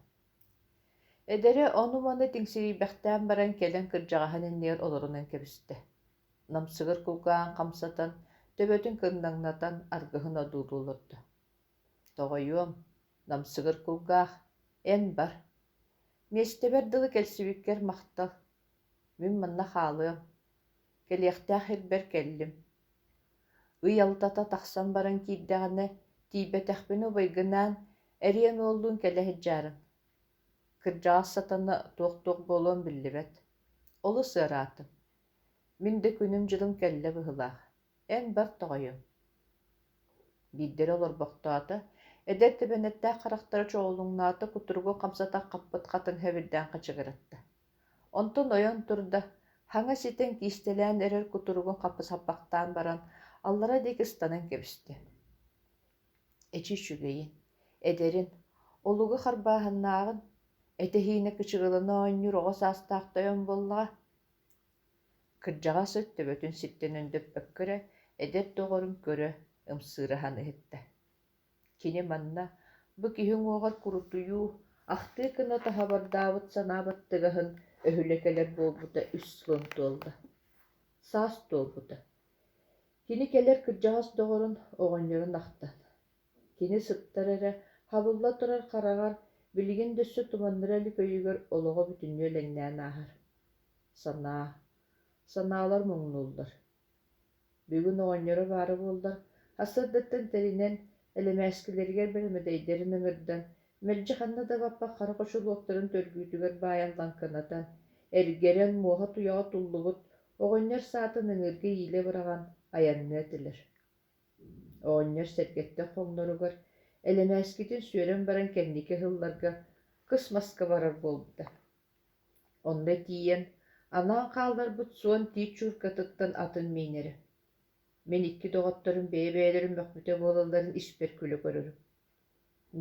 [SPEAKER 1] Эдери ону-мону тиҥсирийбэхтээн баран кэлэн кырдьаҕаһын иннигэр олорунан кэбистэ. Намсыгар кулгаан хамсатан, төбөтүн кыннаҥнатан аргыһын одуулууларда. Тоҕойуом, намсыгар кулгаах эн бар. Миэстебэр дылы кэлсибиккэр махтал. Мин манна хаалыам. Кэлиэхтээх ирбэр кэллим. Ыйалтата тахсан баран киирдэҕинэ тиибэтэхпин убайгынаан эриэн уоллуун кэлэһиджаарын. Кырдьаҕас сатана туох-туох буолуон биллибэт. Олу сыараатым. Мин да күнүм дьылым кэллэ быһылаах. Эн бар тоҕойум. Биирдэрэ олорбохтоото, эдэр тэбэнэттээх харахтара чоҕулуҥнаата кутуругу хамсатах хаппыт хатын хэбирдээн хачыгыратта. Онтон ойон турда, хаҥа ситэн киистэлээн эрэр кутуругун хаппыс хаппахтаан баран, аллара диэки станан кэбисти. Эчи үчүгэйин, эдэрин, олугу харбааһыннааҕын, этэһиинэ кычыгылына оонньур оҕо саастаахтойон буоллаҕа. Кырдьаҕа сөт төбөтүн ситтэн өндөппөккөрө, эдэр тоҕорун көрө, ымсыыраһан ыһытта. Кини манна, бу киһиҥ уоҕар курутуйуу, ахтыы кына таһабардаабыт санаабаттыгаһын өһүлэкэлэр буолбута үс сылын туолла. Саас туолбута. Кини кэлэр кырдьаҕас доҕорун оҕонньорун ахтан. Кини сыттар эрэ хабылла турар хараҕар билигин дөссө туманнара эли көйүгөр олоҕо бүтүннүө лэҥнээн ааһар. Санаалар муҥнууллар. Бүгүн оҕонньоро баары буоллар, хасырдыттан тэринэн элемээскилэригэр бэлэмэдэйдэрин ыҥырдан, мэлдьэ ханна да баппах хара хочулуоттарын төргүүтүгэр баайаллан кынатан, эргэрэн муоһа туйаҕа туллубут, оҕонньор саатын ыҥырга иилэ быраҕан аянныа этилэр. Оҕонньор сэргэттэн хоҥноругар элемээскитин сүөрэн баран кэнники ыһылларга кыс маска барар буолбута. Онно тиийэн, анаан хаалларбыт суон тиит чууркатыттан атын миинэри. Мен икки доҕотторун бэйэ-бэйэлэрин мөхбүтэ буолалларын испер күлө көрөрүм.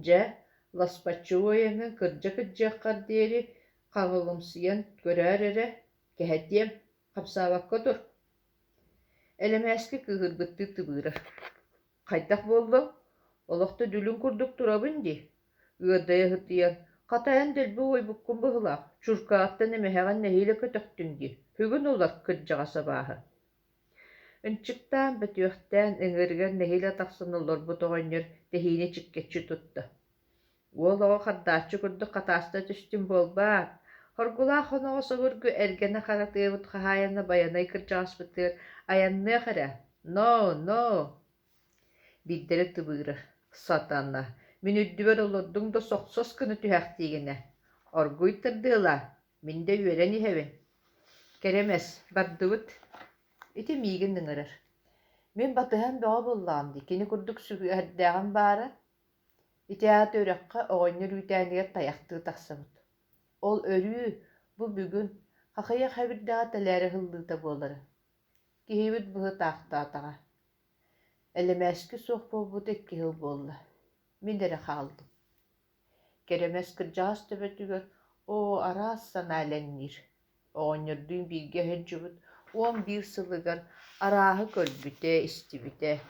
[SPEAKER 1] Дьэ, ласпаччыуойаҥҥа кырдьа-кырдьыаххар диэри хаҥылымсыйан көрөөр эрэ, «Кэһэтиэм, хапсаабакка тур». Элемээски кыыһырбыттыы тыбыырар. «Хайдах буоллуҥ, олохто дүлүн курдук турабын дии» ыадайа ыһытыйан, «Хатайан дэлби уойбуккун быһылаах, чуркааттан эмэһэҕин нэһиилэ көтөхтүн дии, бүгүн улар кырдьаҕа сабааһы». Ынчыктаан бөтүөхтээн ыҥырыгар нэһиилэ тахсан олорбут оҕонньор тэһиини чиккэччи тутта. Уол оҕо хардааччы курдук хатааста түстүм буолбаат, хоргулаах оноҕо соһургу эргэнэ харатыабыт хаһаайана байанай кырдьаҕаспытыгар аянныах эрэ. «Но!» Биирдэрэ тыбыырар. «Сатана, мин үддүбэр олордуҥ да сохсос кыны түһээхтиигинэ. Оргуй тырдыала, мин да үөрэн иһэбин. Кэрэмэс, бардыбыт». Ити миигин ыҥырар. «Мин батыһан бөҕө буллаҕам дии, кини курдук сүгэһэрдээҕим баара». Итээт өрөкхэ оҕонньор үүтээнигэр тайахтыы тахсабыт. Ол өрүү бу бүгүн хахайах хэбирдэҕэ тэлээри ыһыллыыта буолара. Киһибит быһы таахтаатаҕа. Элемээски суох буолбут икки ыал буолла. Мин эрэ хааллым. Кэрэмэс кырдьаҕас төбөтүгэр араас санаалэҥниир. Оҕонньордуун бииргэ ыһыджыбыт, уон биир сылыгар арааһы көлбүтэ, истибитэ.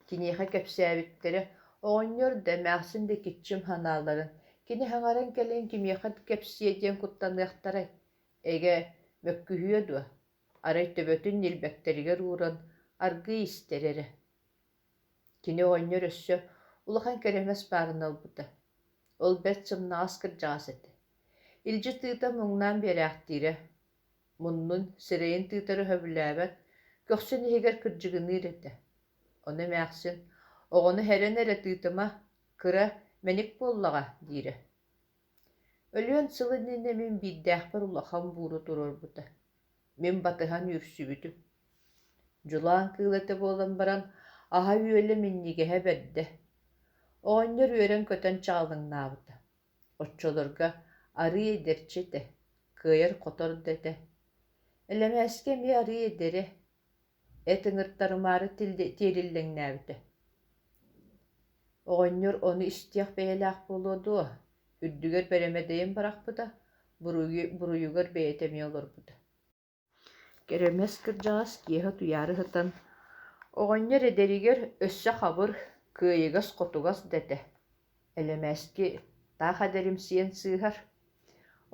[SPEAKER 1] Киниэхэ кэпсээбиттэрэ оҕонньор да эмээхсин да киччим ханааларын кини хаҥаран кэлэн кимиэхэ кэпсиэ диэн куттаныахтарай. Эгэ мөккүһүө дуо. Арай төбөтүн ньилбэктэригэр ууран аргыы истэрэри. Кини оҕонньор өссө улахан кэрэмэс баарын ылбыта. Ол бэрт сымнаҕас кырдьаҕас этэ. Илдьи тыыта муҥнаан биэрэхтиирэ. Муннун сирэйин тыытары хөбүлээбэт, көхсүн иһигэр кырдьыгыныыр этэ. Ону эмээхсин, оҕону хэрэн эрэ тыытыма, кыра мэник буоллаҕа диирэ. Өлүөн сылын инэ мин биирдээхпэр улахан бууру турарбыта. Мин батыһан үөрсүбүтүм. Дьулаан кыылата буолан баран аһа үөлэ миннигиһэ бэрдэ. Оҕонньор үөрэн көтөн чаҕылыҥнаабыта. Оччолорга арыы эдэрчи этэ, кыайар хотор да этэ. Элемээскэ эмиэ арыы эдэри, эт ыҥыртарымаары тиэриллэҥнээбитэ. Оҕонньор ону истиэх бэйэлээх буолуо дуо, үрдүгэр бэрэмэдэйин барахпыта, буруйугар бэйэтэми олорбута. Кэрэмэс кырдьаҕас киэһэ туйаары ыһытан, оҕонньор эдэригэр өссө хабыр, кыайыгас хотугас да этэ. Элемээски таах эдэримсиэн сыыһар.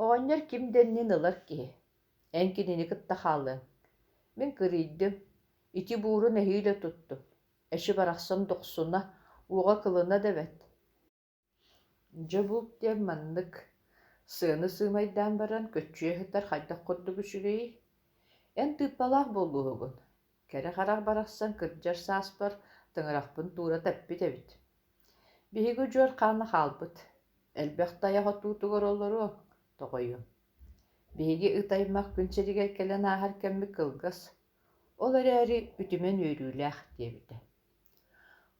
[SPEAKER 1] Оҕонньор ким дэннин ылар киһи. Эн кинини кыттахааллыҥ. Мин кырыйдым, ити бууру нэһиилэ туттум. Эши барахсан тохсуна, уоҕа кылына да эбит. Дьэ булт диэн маннык сыаны сыымайдаан баран көччүө ыһытар хайдах курдук үчүгэйи. Эн тыыппалаах буоллууһугун. Кәрі қарақ барақсан кырдьар сааспар тыңырақпын тура тәппит эбит. Биһиги дьуор хаана хаалбыт. Элбэх тайах отуутугар олору тоҕойуом. Биһиги ытаймах күнсэригэр кэлэн аахар кэмми кылгас. Ол эрээри үтүмэн үөрүүлээх диэбитэ.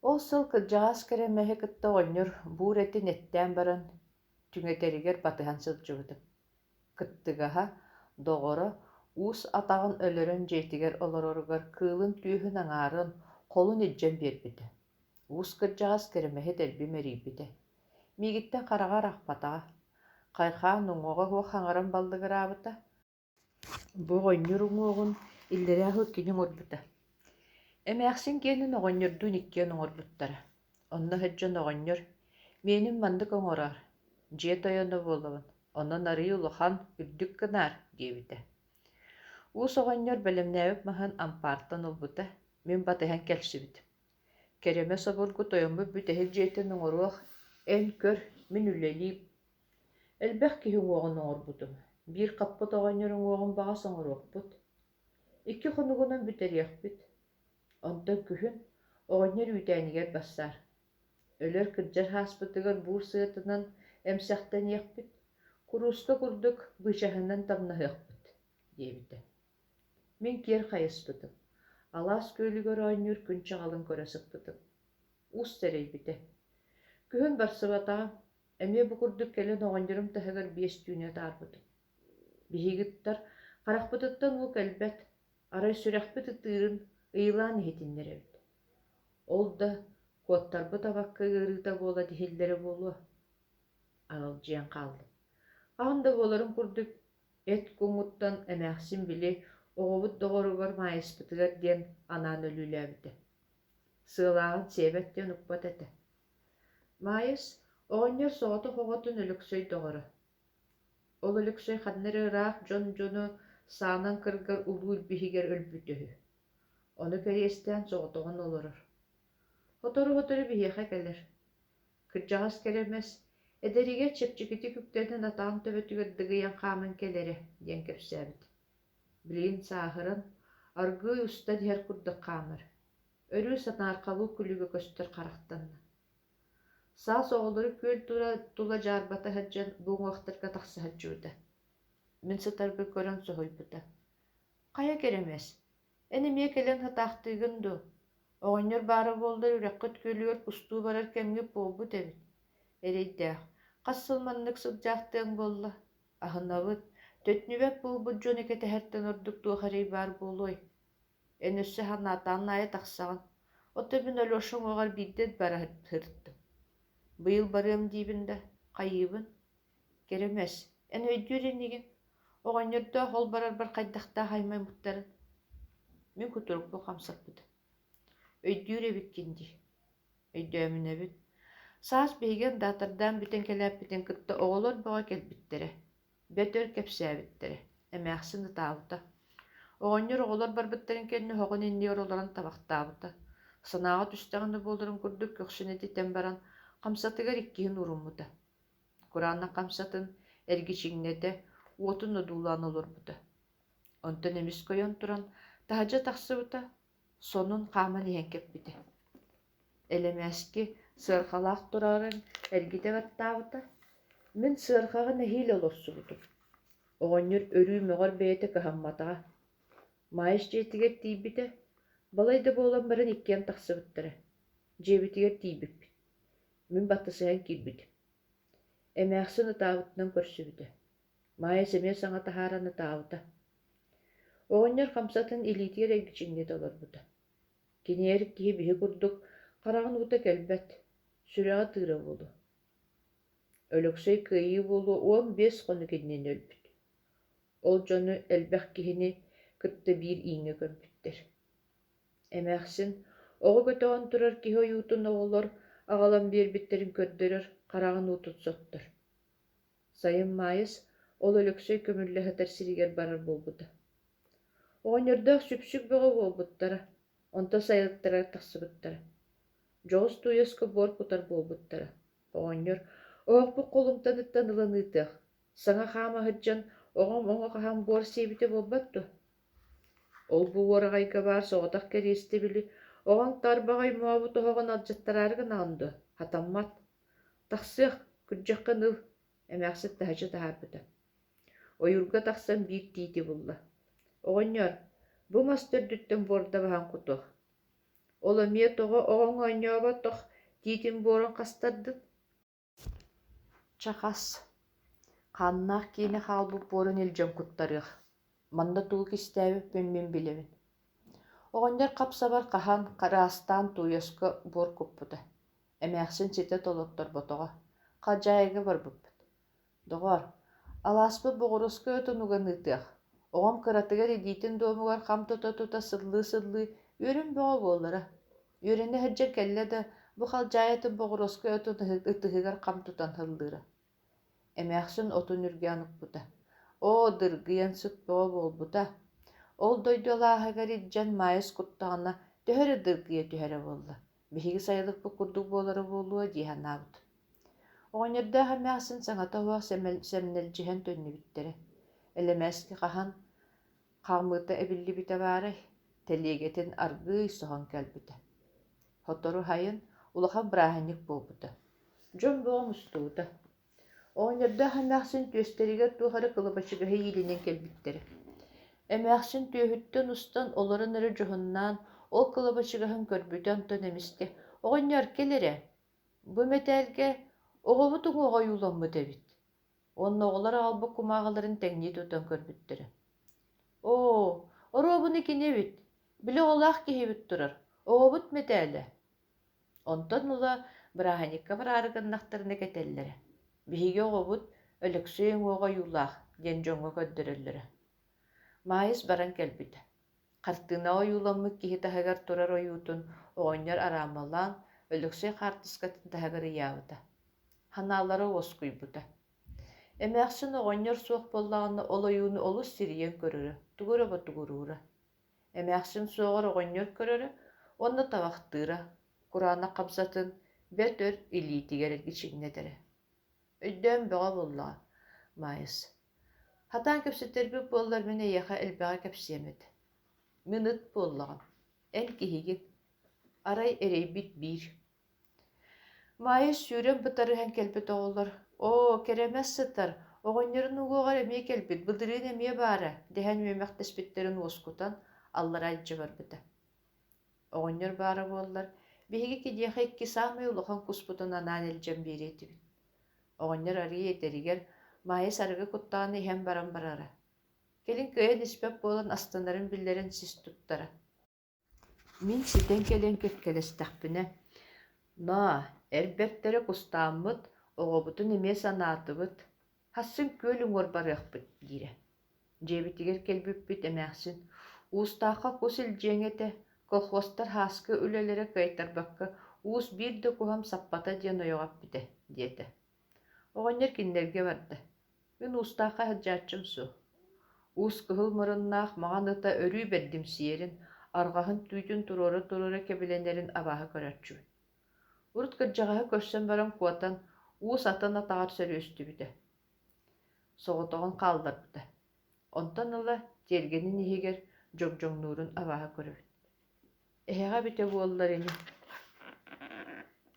[SPEAKER 1] Ол сыл кылдьаҕаас кэремэһи кытта оҕонньор буур этин эттээн баран түҥэтэригэр батыһан сылдьыбытым. Кыттыгаһа доҕоро уус атаҕын өлөрөн дьиэтигэр олороругар кыылын түүһүн аҥаарын холун илдьэн биэрбитэ. Уус кырдьаҕаас кэремэһи дэлби мэриийбитэ. Миигиттэн хараҕар ахпатаҕа. Хайхаан уҥуоҕа хуох хаҥаран баллыгыраабыта. Бу оҕонньор уҥуоҕун иллэрээх ыккиниҥ урбута. Эмээхсин киэнин оҕонньордуун иккиэн оҥорбуттара. Онно хэджэн оҕонньор «Миэнин мандык оҥороор, дьиэ тойоно буолабын, онон арыый улахан үрдүк гынаар» диэбитэ. Уус оҕонньор бэлэмнээбит маһын ампаартан улбута, мин батыһан кэлсибит. Кэрэмэ собургу тойоммут бүтэһил дьиэтин оҥоруох эн көр мин үлэлиип. Элбэх киһи уоҕун оҥорбутум. Биир хаппыт оҕонньор уоҕун баҕас оҥоруохпут. Икки хонугунан бүтэриэхпит. Онтон күһүн оҕонньор үүтээнигэр бассаар. Өлөр кырдьар хааспытыгар буур сыатынан эмсэхтэниэхпит. Курууска курдук быычаһынан тамнаһыахпыт диэбитэ. Мин киэр хайыспытым. Алаас көөлүгөр оҕонньор күн чаҕалын көрөсүппытым. Уус тэрэйбитэ. Күһүн барсыбатаҕа эмиэ бу курдук кэлэн оҕонньорум таһыгар биэс түүнэ таарбытым. Биһигиттар харахпытыттан уу кэлбэт, арай сүрэхпит ытыырын ыйылаан иһитиннэр эбит. Ол да куоттарбыт абакка ыарыыта буола диһиллэри буолуо. Агалдьыан хааллым. Аһында буоларым курдук эт куҥуттан эмээхсин били оҕобут доҕоругар маайыспытыгар диэн анаан өлүүлээбитэ. Сыалааҕын сиэбэт диэн укпат этэ. Маайыс оҕонньор соҕоту хоҕотун өлөксөй доҕоро. Ол өлөксөй ханнары ыраах дьон-дьону саанан кыргар улуур биһигэр өлбүтөһү. Ону кэриэстээн соҕотоҕун олорор. Хотору биһиэхэ кэлэр. Кырдьаҕас кэремэс эдэригэр чэпчикити күктэнэн атаан төбөтүгэр дыгыйан хааман кэлэрэ диэн кэпсээбит. Билигин сааһыран аргыый уста диһэр курдук хаамар. Өрүү санаархалуу күлүгө көстөр харахтанна. Саас оҕолору күөл тула жаарбата хаджан бууҥуахтарга тахсаһаджуута. Мин сытарбы көрөн соһуйбута. Хая керемес. Энемие келен хатаахтыыгын ду. Оҕонньор баара буоллар үрэххит күөлүгөр пустуу барар кэмҥи буолбут эбит. Эрэйдээх, хассыл маннык сылдьаахтыаҥ буолла. Аһынабыт, төтнүбэк буолбут дьон экэтэһэртэн ордук туохарый баар буолуой. Эн өссө ханаатаан наайа тахсаҕын. Отту мин Ольошуҥ оҕар биирдэт бара хырыттым. Быйыл барыам диибин да, хайыыбын. Керемес, эн өйдүүр иннигин. Оҕонньордоо хол барарбар хайдахтаа хаймайммуттарын. Мин кутурукпу хамсаппыт. Өйдүүр эбит кинди. Өйдөөмүн эбит. Саас биһиген даатардаан бүтэн кэлээппитин кытта оҕолор бөҕө кэлбиттерэ. Бөтөр кэпсээбиттерэ. Эмээхсин ытаабыта. Оҕонньор оҕолор барбыттарын кэнни хоҕун инниер олорон табахтаабыта. Санааҕа түстэҕинэ буоларын курдук көхсүн этитэн баран хамсатыгар иккиһин уруммута. Кураанна хамсатын эргичиҥнэтэ уотун одуулаан олорбута. Онтон эмис көйөн туран таһадьа тахсыбыта, сонун хааман иһэн кэппитэ. Элемээски сыархалаах турарын эргитэ баттаабыта. Мин сыархаҕа нэһиил олорсубутум. Оҕонньор өрүү möҕөр бэйэтэ кыһамматаҕа. Маайыс дьиэтигэр тиийбитэ, балайда буолан баран иккиэн тахсыбыттара. Дьиэбитигэр тиийбиппит. Мин баттасыһан киирбитим. Эмээхсин ытаабытынан көрсүбүтэ. Маайыс эмиэ саҥа таһааран ытаабыта. Оҕонньор хамсатын илиитигэр эргичиҥнэт олорбута. Киниэр киһи биһи курдук хараҕын уута кэлбэт, сүрэҕэ тыыра буолу. Өлөксөй кыайыы буолу 15 хону киннин өлбүт. Ол дьону элбэх киһини кытта биир ииҥэ көмпүттэр. Эмээхсин оҕо көтөҕөн турар киһи ойуутун оҕолор аҕалан биэрбиттерин көрдөрөр, хараҕын уутут соттор. Сайын маайыс ол өлөксөй көмүллэһэтэр сиригэр барар буолбута. Оҕонньордоох сүпсүк бөҕө буолбуттара, онто сайылыктарар тахсыбыттара. Дьоҕус туйаска буор кутар буолбуттара. Оҕонньор оҕохпу холумтан ыттан ыланыытыах. Саҥа хаама hyдьан оҕом оҥо хаһан буор сиэбитэ буолбат дуо. Ол буорагайга бар соҕотах кэриэсти били, оҕон тарбаҕай муобу тоһоҕун алдьыттарааргын аҕынды, хатаммат. Тахсыах, күрдьэххэ ныв, эмээхсит таһычы таһаарбыта. Ойурга тахсан биир тиити булла. Оҕонньор, бу мастөрдүттэн буорда баһан кутуох. Ол эмиэ тоҕо оҕоҥ оонньооба тох тиитин буоран хастардыт. Чахас. Хааннаах киинэ хаалбыт буоран илдьэн куттарыах. Манна туу кистээбиппин мин билебин. Оҕонньор хапсабар хаһан хараастаан туйаска буор куппута. Эмээхсин сите толотторботоҕо. Хадьаайга барбыппыт. Доҕор, алааспыт боҕоруска өтөн уганыытыах. Оҕом кыратыгар идиитин дуомугар хам тута сыллыы үөрэн бөҕө буоллара. Үөрэни хаджар кэллэ да бу халдьаайатын боҕоруска өтөн ытыһыгар хам тутан хыллыыра. Эмээхсин отун үргээн укпута. О, дыргыйан сыт бөҕө буолбута. Ол дойдуолааһыгар иддьэн маайыс куттаҕына төһөрө дыргыйа түһэрэ буолла. Биһиги сайылыкпы курдук буолара буолуо диэханаабыт. Оҕонньордоох эмээхсин саҥата уох сэмнэлдьиһэн төннүбүттэрэ. Элемээски хаһан хаамыыта эбиллибитэ баарай, тэлиэгэтин аргыый соһон кэлбитэ. Хотору хайын улаха бырааһынньык буолбута. Дьон бөҕөм устуута. Оҕонньордоох эмээхсин түөстэригэр туохары кылыбачыгаһы иилинэн кэлбиттэрэ. Эмээхсин түөһүттэн устан олорон эрэ дьоһуннаан ол кылыбачыгаһын көрбүтэ онтон эмисте: «Оҕонньор, келэрэ, бу мэтээлгэ оҕобут уҥуоҕа юуламмыт эбит». Уонна оҕолор аҕалбык кумааҕаларын тэҥнии тутан көрбүттэрэ. «Оо, оруобуну кинибит, били оҕолаах киһибит турар, оҕобут мэтээлэ». Онтон ула бырааһынньыкка бараарыгыннахтарына кэтэллэрэ. Биһиги оҕобут өлөксүй уҥуоҕа юулаах диэн дьоҥҥо көддөрөллөрө. Маайыс баран кэлбитэ. Хартыынаҕа юуламмыт киһи таһыгар турар ойуутун оҕонньор араамалаан өлөксөй хаартыскатын таһыгар ыйаабыта. Ханаалара уоскуйбута. Эмээхсин оҕонньор суох боллаҕына ол ойууну олус сириийэн көрөрө, тугурура. Эмээхсин суоҕор оҕонньор көрөрө, онно табахтыыра, кураана хабсатын бэт өр илиитигэр гичиҥнэтэрэ. Өйдөөн бөҕө буллаҕа, маайыс. Хатаан кэпсэтэрбит буоллар мин эйэхэ элбэҕэ кэпсиэмэт. Мин ыт буоллаҕам, эн киһиги, арай эрэйбит биир. Маайыс сүүрэн бытарыһан кэлбит оҕолор: «Оо, кэремэс сытар, оҕонньорун угуоҕар эмиэ кэлбит, былдырыын эмиэ баара» дэһэн үөмэхтэспиттерин уоскутан аллара дьыбарбыта. Оҕонньор баара буоллар, биһиги кидиэхэ икки саамай улахан куспутун анаан илдьэн биэриэтибит. Оҕонньор арыый этэригэр маайыс арыгы куттаҕына иһэн баран барара. Келин кыайан испэп буолан астанарын биллэрин сис туттара. Мин ситэн кэлэн көккэлэстэхпинэ. Но, эрбэттэрэ кустааммыт, оҕобутун эмиэ санаатыбыт, хасын күөл уҥуор барыахпыт диирэ. Дьиэбитигэр кэлбиппит эмээхсин, уустаахха кус илдьиэҥэтэ, колхозтар хааскы үлэлэрэ кыайтарбакка уус биир да куһам саппата диэн ойоҕаппытэ диэтэ. Оҕонньор киннэргэ барда. Мин уустаахха хаджааччым суу. Уус кыһыл мырыннаах маҕан ыта өрүү бэрдим сиэрин, арҕаһын түүтүн туруора кэбилэнэрин абааһы көрөччүбүт. Урут кырдьаҕаһы көрсөн баран куотан уус атын атаҕар сөрүөстүбүтэ. Соҕотоҕун хаалларбыта. Онтон ыла тиэргэнин иһигэр дьоҥдьоҥнуурун абааһы көрөбүт. Эһэҕэ битэ буоллар ини.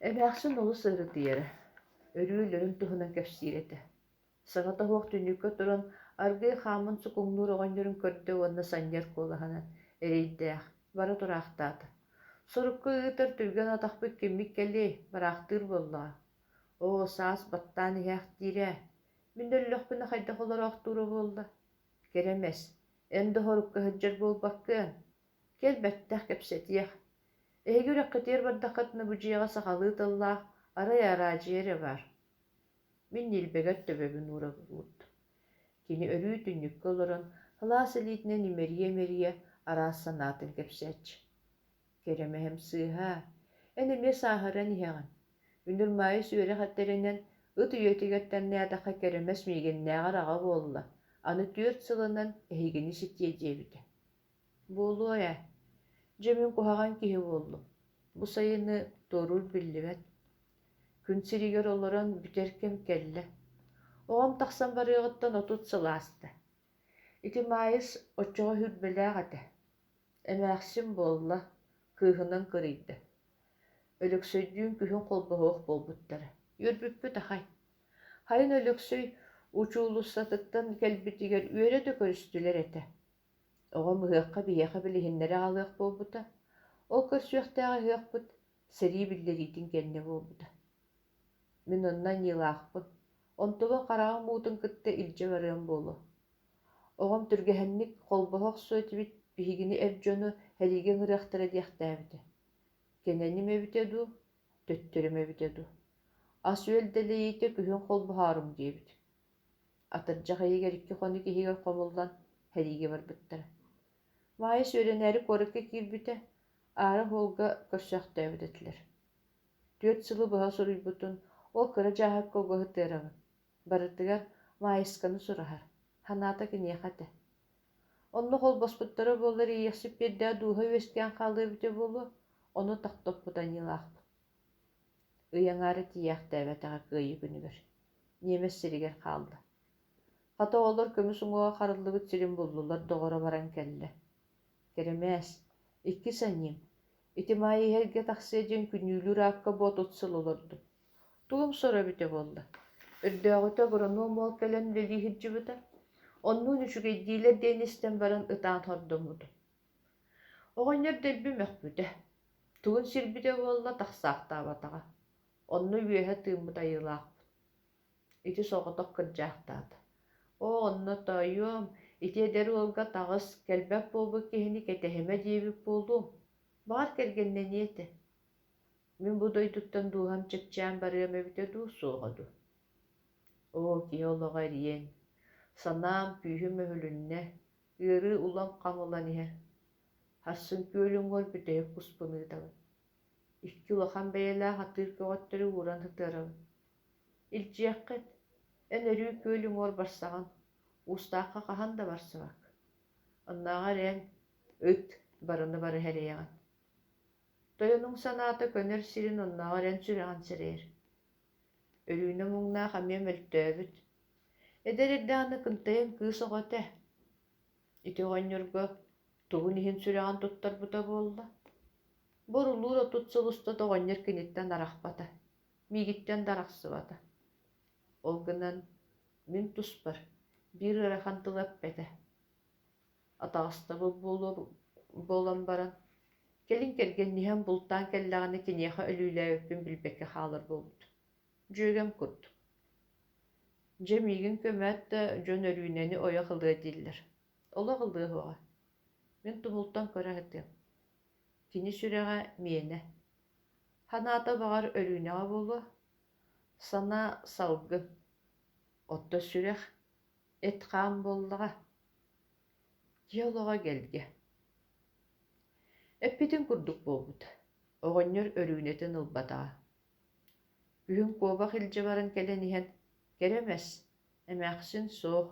[SPEAKER 1] Эмээхсин олус ырытыйара. Өрүүлөрүн туһунан кэпсиирэтэ. Саҥата суох түннүккө туран аргыый хаамын сукуҥнуур оҕонньорун көрдө уонна санньар куолаһынан эрэйдээх, бара тураахтаата. Сурукка ыытар түргэн атахпыт киммик кэлии, бараахтыыр буоллаҕа. Оо, саас баттаан иһээх диирэ. Мин өллөхпүнэ хайдах олороох туора буолла. Керемес, эн доһорукка сылдьар буолбаккыан. Кел бэттэх кэпсэтиэх. Эһиги үрэххэтиэр бардаххытына бу дьиэҕэ сахалыы тыллаах арай араадьыйара бар. Мин нилбэгэр төбөбүн уурабыт. Кини өрүү түннүккө олорон халаас илиитинэн имэрийэ араас санаатын кэпсээч. Керемэһэм сыыһаа, эн эмиэ сааһыран иһэҕин. Үнүр маайыс үөрэ хаттеринэн ыт үйэтигэр керемес миигиннээҕэр аҕа буолла. Аны түөрт сылынан эһигини ситиэ диэбитэ. Буолуо дьэмин куһаҕан киһи буоллум. Бу сайыны торур биллибэт. Күн сиригэр олорон бүтэркэм кэллэ. Оҕом тахсан барыаҕыттан отут сылааста. Ити маайыс оччоҕо хүрбэлээх этэ. Эмээхсин буолла, кыыһынан кырыйда. Өлөксөйдүүн күһүн холбоһуох буолбуттара. Үөрбүппүт ахай. Хайын өлөксөй учуулуссатыттан кэлбитигэр үөрэ да көрүстүлэр этэ. Оҕо мыһыахха биһиэхэ билиһиннэрэ аалыах буолбута. Ол көрсүөхтээҕэ ыахпыт, сэрии биллэриитин кэннэ буолбута. Мин оннан йылаахпын. Онтугун хараҕым уутун кытта илдьэ барыам буолуо. Оҕом түргэһэнник холбоһох суотибит биһигини эбдьону хэлиигин ырыахтара диэхтээбитэ. Кэнэним эбитэ дуу, төттөрүм эбитэ дуу. Ас үөлдэлэйитэ күһүн холбоһаарым диэбит. Атырдьах эйигэр икки хону киһигэр хомуллан хэлииги барбыттара. Маайы сүөрэнээри куоракка киирбитэ, аара хуолга көрсөөхтөөбүтэтилэр. Түөт сылы быһа суруйбутун, ол кыра дьааһа колгоһутыарабын. Барытыгар маайысканы сураһар. Ханаата киниэхэтэ. Онно холбоспуттара буоллар ийэхсип биэрдээ дууһа үөскээн хаалыыбытэ буолуо, ону тахтоппутан йылаахпыт. Ыйаҥаары тиийээхтээбэтэҕэ кыайы күнүгэр. নিয়েмес сиригэр хаалла. Хата олор көмүс уҥуоҕа харыллыбыт сирин буллулар доҕоро баран кэллэ. Керемээс, икки санньым. Ити маайыһэргэ тахсыа диэн күнүүлүр аакка буот утсыл олорду. Тугум сора бите буолла. Өрдөөҕүтэ гороном уол кэлэн лөлииһирдьибыта. Оннуун үчүгэйдиилэр диэнистэн баран ытаан хордоммуту. Оҕонньор дэлбимэхпүтэ. Тугун сирбите буолла тахсаахтаабатаҕа. Онну үөһэ тыыммыта йылаахпыт. Ити соҕотох кырдьаахтаата. Онно тойуом, ити эдэр уолга таҕыс кэлбэк буолбут киһини кэтэһимэ диэбик буолуум. Баар кэргэннэниэтэ. Мин бу дойдуттан дууһам чэпчээн барыам эбитэ дуу суоҕоду. Киһи олоҕо эриэн. Санаам күүһүм өһүлүннэ, ыарыы улам хамылан иһэр. Харсын күөлүҥҥөр бүтэйик куспыныытабын. Икки улахан бэйэлээх атыыр көҕөттөрү ууран хытыарабын. Илдьиэххит, эн өрүү күөлүҥөр барсаҕын, уустаахха хаһан да барсыбак. Оннааҕар эн ыт барыны бары хэрэйэҕин. Тойонуҥ санаата көнөр сирин оннааҕар эн сүрэҕин сэрэйэр. Өрүүнэ муҥнаах амиэм өлтөөбүт. Эдэр эрдэҕинэ кынтайан кыыс оҕотэ. Ити оҕонньорго тугун иһин сүрэҕин туттарбыта буолла. Борулуур отут сылустат оҕонньор киниттэн арахпата, миигиттэн дарахсыбата. Ол гынан мин туспар, биир ыарахан тылап бэтэ. Атаҕастабыл буолан баран, келин кэргэнниһэн бултаан кэллэҕинэ киниэхэ өлүүлээбиппин билбэккэ хаалар буолбут. Дьүөгэм курдук. Дьэ миигин көмөөт да дьон өрүүнэни ойо хылыа дииллэр. Оло хылыа хуаҕа. Мин тумултан көрөҕүтүм. Кини сүрэҕэ миэнэ. Ханаата баҕар өрүүнэҕэ буолуо. Сана салгын. Отто сүрэх эт хаам буоллаҕа. Дьэ олоҕо gelge. Эппитин курдук буолбут. Оҕонньор өрүүнэтин ылбатаҕа. Күһүн куобах илдьэ баран кэлэн иһэн, керемес, эмээхсин суох,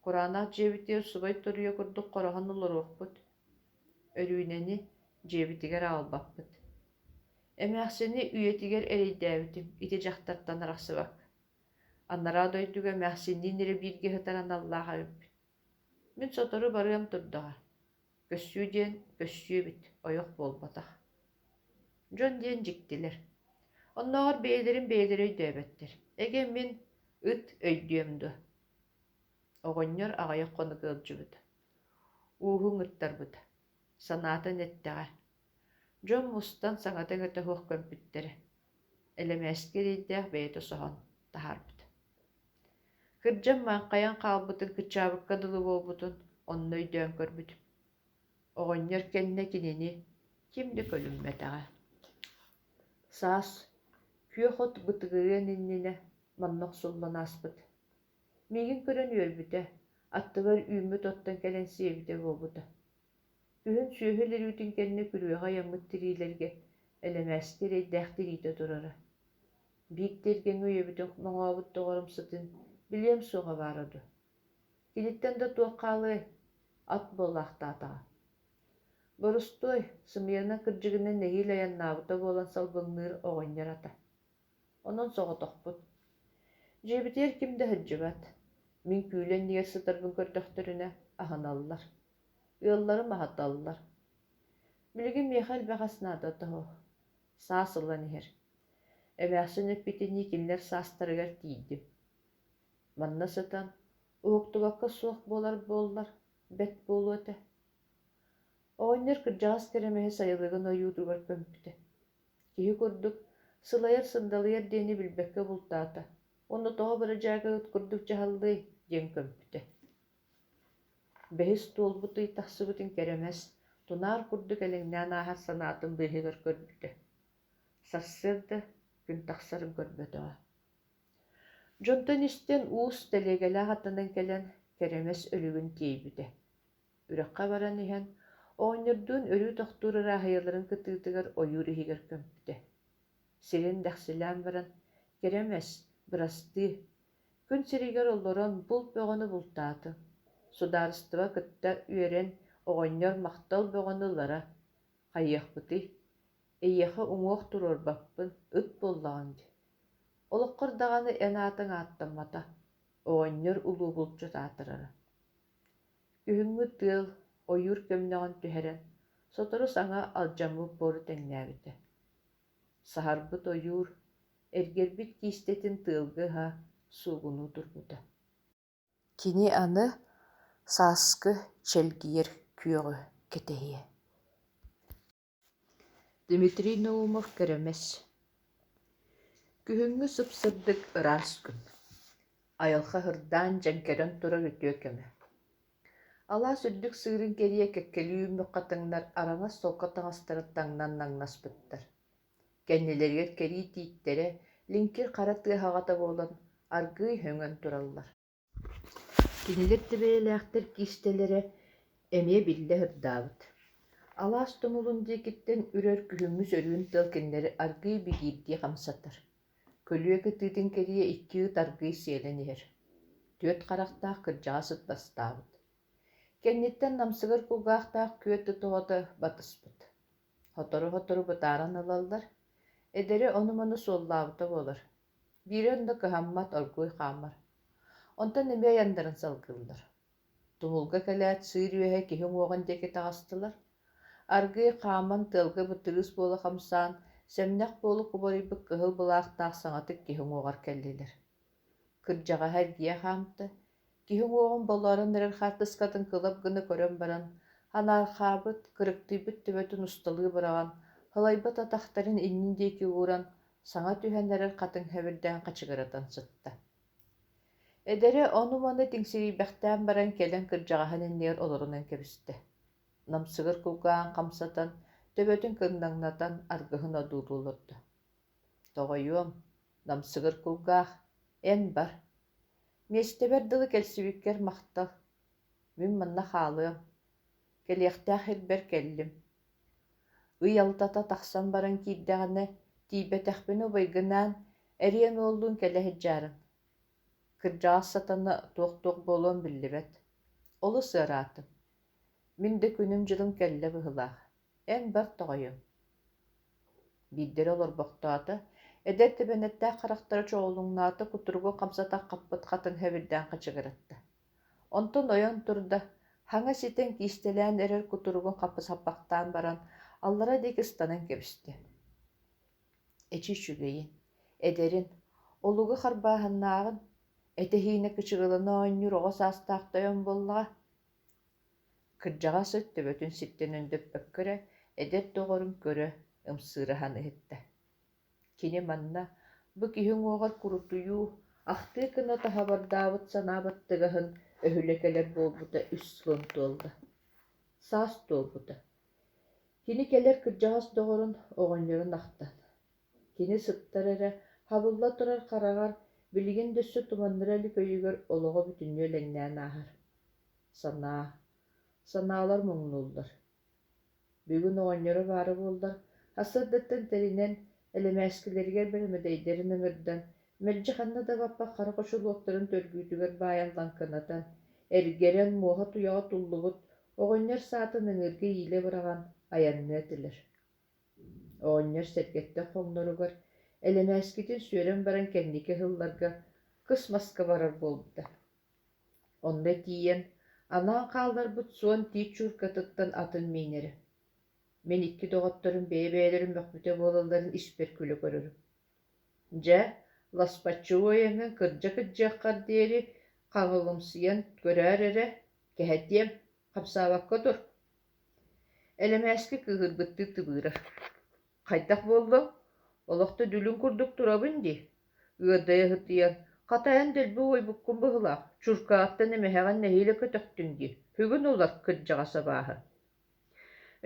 [SPEAKER 1] кураанах дьиэбитигэр субай туруйа курдук хороһон олоруохпут. Өрүүнэни дьиэбитигэр аалбаппыт. Эмээхсини үйэтигэр эрэйдээбитим, ити дьахтартан арахсыбак. Аннараа дойдуга эмээхсинниин эрэ бииргэ хытаран аллааха эбиппит. Мин сотору барыам турдаҕа. Көссүү диэн көссүүбит, ойох буолбатах. Дьон диэн дьиктилэр. Оннооҕор бэйэлэрин өйдөөбөттэр. Эгэ мин ыт өйдүөм дуо. Оҕонньор аҕайах хону кыалдьыбыта. Ууһуҥ ыттарбыта. Санаатын эттэҕэ. Дьон мустан саҥатаҥ өтөһүөх көмпүттэрэ. Элэмээскэ эрэйдээх бэйэтэ соһон таһаарбыта. Кырдьам маанхайан хаалбытын кычаабыкка дылы буолбутун онно өйдөөн көрбүтүм. Оҕонньор кэннэ кинини кимди көлүммэтэҕэ. Саас күөх от бытыгыыан иннинэ маннох сулланааспыт. Миигин көрөн үөрбүтэ, аттыбар үүмүт оттон кэлэн сиэбитэ буолбута. Күһүн сүөһүл эрүүтүн кэннэ күрүөҕэ яммыт тириилэргэ элэмээскэ эрэйдээх тириитэ турара. Бииктерген үйөбүтүн моҥообут тоҕорумсутун билиэм суоҕа баароду. Киниттэн да туоххаалыай ат буолаахтаатаҕа. Борустой сымыйана кырдьыгынан нэһиил аяннаабыта буолан салбыҥныыр оҕонньор ата. Онон соҕотохпут. Дьиэбитигэр ким да сылдьыбат. Мин күүлэн нигэр сытарбын көрдөхтөрүнэ аһыналлар. Ыалларым аһаталлар. Билигин Михаил бахаснада тохо. Саасылан ихер. Эмээхсин эппитини кинилэр саастарыгар тиидим. Манна сытан, уоктугакка суох болар, бет болуэте. Ооннер кырдьаҕас кэремэһэ сайылыгын ойуутугар көмпүтэ. Киһи курдук сылайар сындалыйар диэни билбэккэ бултаата. Онно тоҕо барыдьаагаыт курдук дьаһаллый диэн көмпүтэ. Бэһис туолбутый тахсыбытын кэремэс, тунаар курдук элэҥнээн аахар санаатын быыһыгар көрбүтэ. Сарсыар да күн тахсарын көрбөтөҕө. Дьонтон истэн уус тэлиэгэлээх аттанан кэлэн кэремэс өлүгүн тиэйбүтэ. Үрэххэ баран иһэн оонньордуун өрүү тохтуурара хайаларын кытыытыгар ойуур иһигэр көмпүтэ. Сирин дахсилээн баран кэремэс, бырастыы, күн сиригэр олорон бул бөҕөнү бултааты. Судаарыстыба кытта үөрэн оҕонньор махтал бөҕөнүлара хайыахпытый, эйиэхэ уҥуох туруорбаппын ыт буоллаҕын ди. Олоххор даҕаны эн аатаҥ ааттаммата, оҕонньор улуу булчут аатырара. Күһүҥҥү тыал ойуур көмнөҕөн түһэрэн, сотору саҥа алдьаммыып буору тэҥнээбитэ. Саһарбыт ойуур эргэрбит киистэтин тыалгыһа суугунуу турбута. Кини аны сааскы чэлгиер күөҕү кэтэһиэ. Дмитрий Наумов кэремэс. Күһүҥҥү сыпсырдык ыраас күн. Айылха хырдаан дьэҥкэрэн турар үтүө кэмэ. Алаа сүрдүк сыырын кериэ кэккэлүүммүк хатыҥнар араңас солка таҥастарыттаҥнан наҥнаспыттар. Кэннилэригэр кэрии тииттерэ линкир хара тыаһаҕата буолан аргыый höҥөн тураллар. Кинилэр тэбэйэлээхтэр киистэлэрэ эмиэ биллэ хырдаабыт. Алаас тумулун диэкиттэн үрөр күһүҥҥү сөрүүн тыал кинилэри аргыый бигиирдии хамсатар. Көлүө кытыытын кериэ иккиыт аргыый сиэлэн иһэр. Түөт харахтаах кырдьаҕа сыттастаабыт. Кэнниттэн намсыгар кулгаахтаах күөттө тоҕото батыспыт. Хотору бытааран ылаллар, эдери ону-мону суоллаабыта буолар. Бири онно кыһаммат оргууй хаамар. Онтон эмиэ айаннарын салгыллар. Тумулга кэлээт сыыр үөһэ киһи уоҕун диэки таҕастылар. Аргыый хааман тыалга бытырыыс буола хамсаан, сэмнэх буолу кубарыйбыт кыһыл былаахтаах саҥатык киһи уоҕар кэллилэр. Кырдьаҕаһа эргиэ хаамта, киһи уоҕун болоорун эрэр хаартыскатын кылап гына көрөн баран, ханаархаабыт, кырыктыйбыт төбөтүн усталыы быраҕан, хылайбат атахтарын иннин диэки ууран, саҥа түһэн эрэр хатын хэбирдээн хачыгыратан сытта. Эдери ону-мону тиҥсирийбэхтээн баран кэлэн кырдьаҕаһын иннигэр олорунан кэбистэ. Намсыгар кулгаан хамсатан, төбөтүн кыннаҥнатан аргыһын одуулуулурда. Тоҕойуом, намсыгар кулгаах, эн бар. Миэстебэр дылы кэлсибиккэр махтал. Мин манна хаалыам. Кэлиэхтээх ирбэр кэллим. Ый алтата тахсан баран киирдэҕинэ тиибэтэхпин убайгынаан эриэн уоллуун кэлэһиджааран. Кырдьаҕас сатана туох-туох буолуон биллибэт. Олу сыараатым. Мин да күнүм дьылым кэллэ быһылаах. Эн бар тоҕойуом. Биирдэрэ олорбохтоото, эдэр тэбэнэттээх харахтара чоҕулуҥнаата кутуругу хамсатах хаппыт хатын хэбирдээн хачыгыратта. Онтон ойон турда, хаҥа ситэн киистэлээн эрэр кутуругун хаппахтаан баран, аллара диэки станан кэбистэ. Эчи үчүгэйин, эдэрин, олугу харбааһыннааҕын, этэһиинэ кычыгылана оонньуур оҕо саастаахтойон буоллаҕа. Кырдьаҕа сыт төбөтүн ситтэн өндөп өккөрө, эдэр тоҕорун көрө, ымсыыраһан ыһытта. Кини манна, бу киһиҥ уоҕар курутуйуу, ахтыы кына таһабардаабыт санаабаттыгаһын өһүлекэлэр буолбута үс сылын туолда. Саас туолбута. Кини кэлэр кырдьаҕас доҕорун оҕонньорун ахтан. Кини сыттар эрэ хабылла турар хараҕар билигин дөссө туманнара эли көйүгөр олоҕо бүтүннүө элэҥнээн ааһар. Санаалар муҥнууллар. Бүгүн оҕонньоро баары буоллар, хасырдыттан тэринэн элемээскилэригэр бэрэмэдэйдэрин ыҥырдан, мэлдьи ханна да баппах хара хочулуоттарын төргүүтүгэр баайаллан кынатан, эргэрэн муоһа туйаҕа туллубут, оҕонньор саатын ыҥырга иилэ быраҕан аянныа этилэр. Оҕонньор сэргэттэх хоҥноругар элемээскитин сүөрэн баран кэнники ыһылларга кыс маска барар буолбута. Онно тиийэн, анаан хаалларбыт суон тиит чууркатыттан атын миинэри. Мен икki доҕотторун бэйэ-бэйэлэрин бөхбүтэ буолалларын испер күлө көрөрүм. Дьэ, ласпаччуойуҥҥа кырдьа-кырдьыаххар диэри хаҥылымсыйан көрөөр эрэ, кэһэтиэм, хапсаабакка тур. Элэмээски кыыһырбыттыы тыбыыра. Хайдах буоллуҥ, олохто дүлүн курдук турабын дии. Ыадайа хытыйан, хатайан дэлби уойбуккун быһылаах, чуркааттан эмэһэҕин нэһиилэ көтөхтүҥ дии. Хүгүн улар кырдьаҕа сабааһы.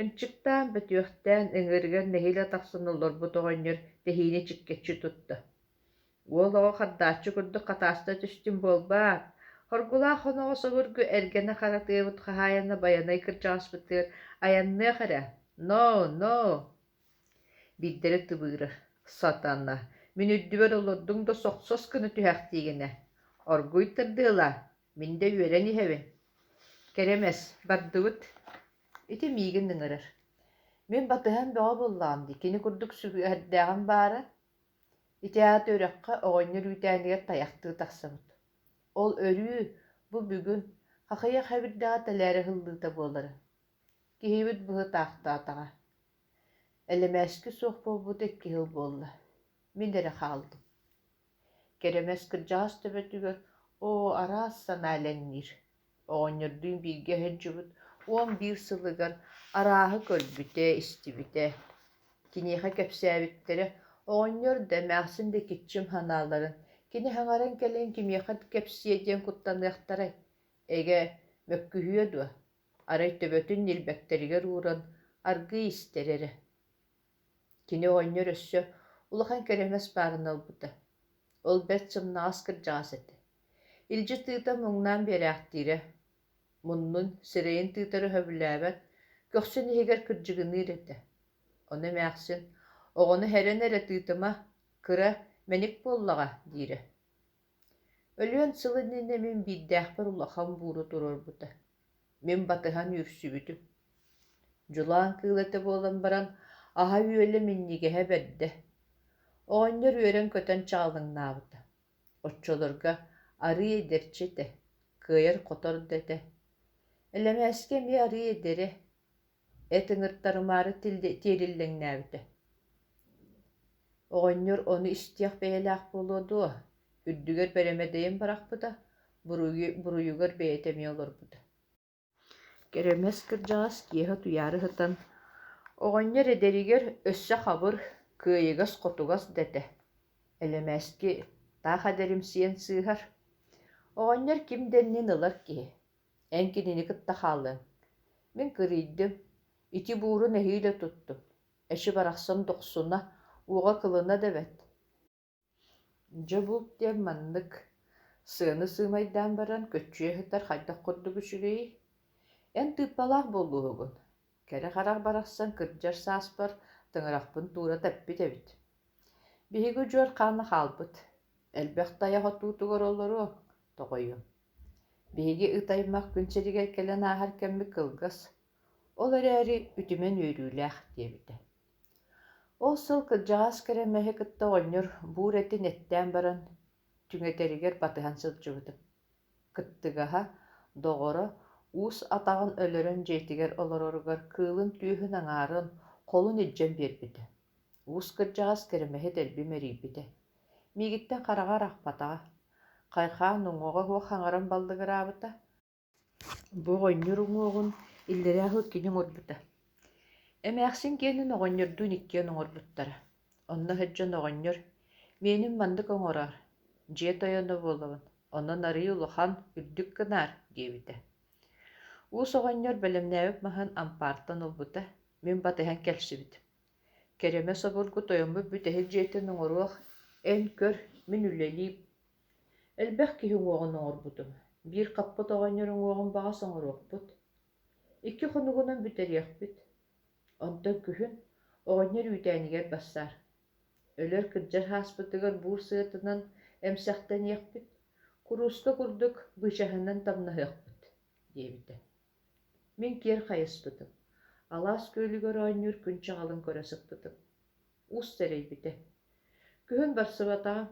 [SPEAKER 1] Ынчыктаан бөтүөхтээн ыҥыырыгар нэһиилэ тахсан олорбут оҕонньор тэһиини чиккэччи тутта. Уол оҕо хардааччы курдук хатааста түстүм буолбаат, хоргулаах оноҕо собургу эргэнэ харатыабыт хаһаайана байанай кырдьаҕаспытыгар аянныах эрэ. Но, но! Биирдэрэ тыбыыра. Сатана, мин үрдүбэр олордуҥ да сохсос кыны түһээхтиигинэ. Оргуй тырдыала, мин да үөрэн иһэбин. Кэремэс, бардыбыт. Ити миигин ыҥырар. Мен батыһан бөҕө буллаам дии, кини курдук сүгэһэрдээҕин баара. Итээт өрөккө оҕонньор үүтээнигэр тайахтыы тахсыбыт. Ол өрүү бу бүгүн хахыйах хэбирдэҕэ тэлээри хыллыыта буолара. Киһибит быһы таахтаатаҕа. Элэмээски суох буолбут икки хыл буолла. Мин эрэ хаалдым. Кэремэс кырдьаҕас төбөтүгэр оо араас санаалэҥниир. Оҕонньордуун бииргэ өһүнчүбүт уон биир сылыгар арааһы көрбүтэ, истибитэ. Киниэхэ кэпсээбиттэрэ оҕонньор да эмээхсин да киччим ханааларын кини хаҥаран кэлэн кимиэхэ кэпсиэ диэн куттаныахтарай. Эгэ мөккүһүө дуо. Арай төбөтүн ньилбэктэригэр ууран аргыы истэрэрэ. Кини оҕонньор өссө улахан кэремэс баарын ылбыта. Ол бэт сымнаҕас кырдьаҕас этэ. Илдьи тыыта муҥнаан биэрэхтиирэ. Муннун сирэйин тыытары хөбүлээбэт, көхсүн иһигэр кырдьыгыныыр этэ. Ону эмээхсин, оҕону хэрэн эрэ тыытыма кыра мэник буоллаҕа диирэ. Өлүөн сылы иннинэ мин биирдээхпэр улахан бууру турарбыта. Мин батыһан үөрсүбүтүм. Дьулаан кыылата буолан баран аһа үөлэ миннигэһэ бэрдэ. Оҕонньор үөрэн көтөн чаҕылыҥнаабыта. Оччолорга арыы эдэрчи этэ, кыайар хотор да этэ. Элэмээски эмиэ арыы эдэрэ, эт ыҥыртарымаары тиэриллэҥнээбитэ. Оҕонньор ону истиэх бэйэлээх буолуо дуо, үрдүгэр бэрэмэдэйин барахпыта, буруйугар бэйэтэмиэ олорбута. Кэремэс кырдьаҕас киэһэ туйаары сытан, оҕонньор эдэригэр өссө хабыр кыайыгас хотугас да этэ. Элэмээски таах эдэримсиэн сыыһар. Оҕонньор ким дэннин ылар киһи. Эн кинини кыттахаалыҥ. Мин кырыйдым, ити бууру нэһиилэ туттум. Эши барахсан тухсуна, уоҕа кылына да эбит. Дьэ булт диэн маннык сыаны сыымайдаан баран көччүө сытар хайдах курдук үчүгэйи. Эн тыыппалаах буоллууһугун. Кэрэ харах барахсан кырдьар сааспар тыҥырахпын туора тэппит эбит. Биһиги дьуор хаана хаалбыт. Элбэх тайа хотуутугар олоруо, тоҕойуом. Биһиги ытаймах күн сиригэр кэлэн аахар кэмми кылгас, ол эрээри үтүмэн үөрүүлээх диэбитэ. Ол сыл кырдьаҕас кэремэһи кытта оҕонньор буур этин эттээн баран түҥэтэригэр батыһан сылдьыбытым. Кыттыгаһа доҕоро уус атаҕын өлөрөн дьиэтигэр олороругар кыылын түүһүн аҥаарын холун илдьэн биэрбитэ. Уус кырдьаҕас кэремэһи дэлбим эриийбитэ. Миигиттэн хараҕар ахпатаҕа. Хайхаан уҥоҕо суох хаҥаран баллыгыраабыта. Бу оҕонньор уҥуоҕун иллэрээхы киниҥ урбута. Эмээхсин киэнин оҕонньордуун иккиэн оҥорбуттара. Онно сылдьан оҕонньор «Миэнин мандык оҥороор, дьиэ тойоно буолабын, онон арыый улахан үрдүк гынаар» диэбитэ. Уус оҕонньор бэлэмнээбик маһын ампаартан ылбыта, мин батыһан кэлсибитим. Кэремэ собургу тойоммут бүтэһик дьиэтин оҥоруох, эн көр, мин үлэлиим. Элбэх киһи уоҕун оҥорбутум. Биир хаппыт оҕонньор уоҕун баҕас оҥоруохпут. Икки хунугунан бүтэриэхпит. Онтон күһүн оҕонньор үүтээнигэр бассаар. Өлөр кырдьар хааспытыгар буур сыатынан эмсэхтэниэхпит, курууска курдук быычаһынан тамнаһыахпыт диэбитэ. Мин киэр хайыспытым. Алаас күүлүгөр оҕонньор күн чаҕалын көрөсүппытым. Уус сэрэйбитэ. Күһүн барсыбатаҕым,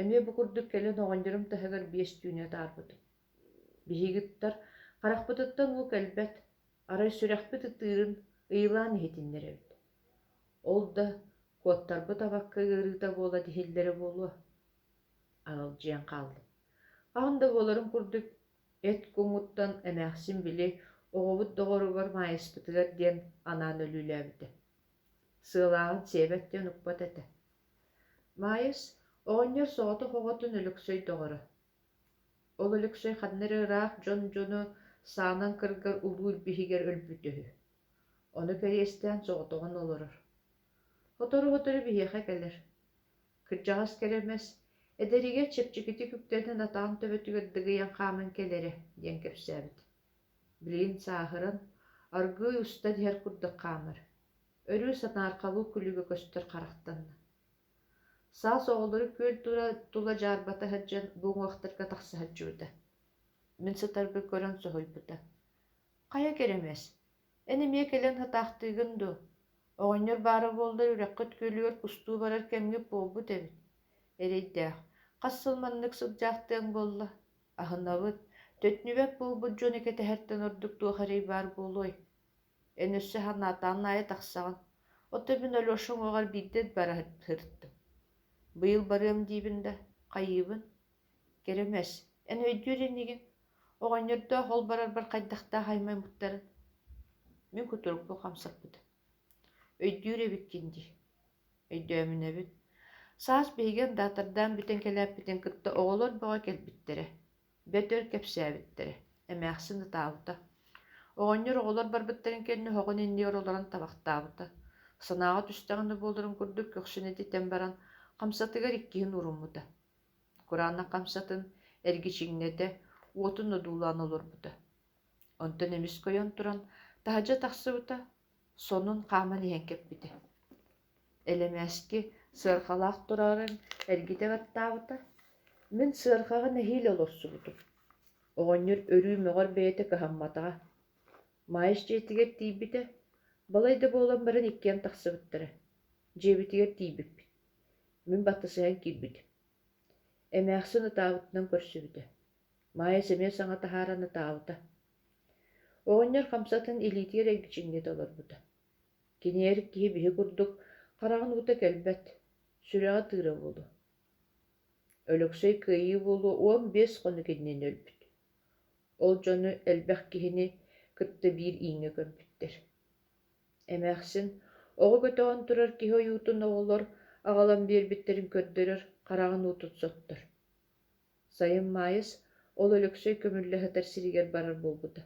[SPEAKER 1] эмиэ бу курдук кэлэн оҕонньорум таһыгар биэс түүнэ таарбытым. Биһигиттар харахпытыттан уу кэлбэт, арай сүрэхпит ытыырын ыйлаан иһитиннер эбит. Ол да куоттарбы табакка ырыыта буола дихиллери буолуо. Агалдьыан хааллы. Аһында буоларын курдук эт куңуттан эмээхсин били оҕобут доҕоругар маайыспытыгар диэн анаан өлүүлээбитэ. Сыылааҕын сиэбэт диэн уппат этэ. Маайыс оҕонньор соҕото хоҕотун өлөксөй доҕоро. Ол өлөксөй ханнар ыраах дьон-дьону саанан кыргар улуул биһигэр өлбүтөһү. Ону кэриэстээн соҕотоҕун олорор. Хотору биһиэхэ кэлэр. Кырдьаҕас кэремэс, эдэригэр чэпчикити күптэнэн атаан төбөтүгэр дыгыйан хааман кэлэрэ диэн кэпсээбит. Билиин сааһыран, аргыый уста диэр курдук хаамар. Өрүү санаархалуу күлүгө көстөр харахтанна. Саас оҕолору күөл тула жаарбата хаджан бууҥуахтарга тахсаһаджуута. Мин сытарбы көрөн соһуйбута. Хая керемес. Энемие келен хатаахтыыгын ду. Оҕонньор баара буоллар үрэххит күөлүгөр кустуу барар кэмҥип буолбут эбит. Эрэйдээх, хассылманнык сылдьаахтыан буолла. Аһынабыт, төтнүбэк буолбут дьон экэтэһэртэн ордук туохарый баар буолуой. Эн өссө ханаатаан наайа тахсаҕын. Отту мин Ольошуң оҕар биирдэт бара хырыттым. Быйыл барыам диибин да, хайыыбын. Керемес, эн өйдүүр иннигин. Оҕонньордоо хол барарбар хайдахтаа хаймаймыттарын. Мин кутурукпу хамсаппыта. Өйдүүр эбит кинди. Өйдөөмүн эбит. Саас биһиген даатардаан бүтэн кэлээппитин кытта оҕолор бөҕө кэлбиттерэ. Бөтөр кэпсээбиттерэ. Эмээхсин ытаабыта. Оҕонньор оҕолор барбыттарын кэнни хоҕун инни оролорон табахтаабыта. Санааҕа түстэҕинэ буоларын курдук көхсүнэти тэн баран хамсатыгар иккиһин уруммута. Кураанна хамсатын эргичиҥнэтэ уотун одуулаан олорбута. Онтон эмис койон туран таһадьа тахсыбыта, сонун хааман иһэн кэппитэ. Элемээски сыархалаах турарын эргите баттаабыта. Мин сыархаҕын эһиил олорсубутум. Оҕонньор өрүү möҕөр бэйэтэ кыһамматаҕа. Маайыс дьиэтигэр тиийбитэ, балайда буолан баран иккиэн тахсыбыттара. Дьиэбитигэр тиийбиппит. Мин баттасыһан киирбитим. Эмээхсин ытаабытынан көрсүбүтэ. Маайыс эмиэ саҥа таһааран ытаабыта. Оҕонньор хамсатын илиитигэр эргичиҥнэт олорбута. Киниэр киһи биһи курдук хараҕын ута кэлбэт, сүрэҕэ тыыра буолу. Өлөксөй кыайыы буолуо уон 5 хону киннин өлбүт. Ол дьону элбэх киһини кытта биир ииҥэ көмпүттэр. Эмээхсин оҕо көтөҕөн турар киһи ойуутун оҕолор аҕалан биэрбиттерин көрдөрөр, хараҕын уутутсоттор. Сайын маайыс ол өлөксөй көмүллэһэтэр сиригэр барар буолбута.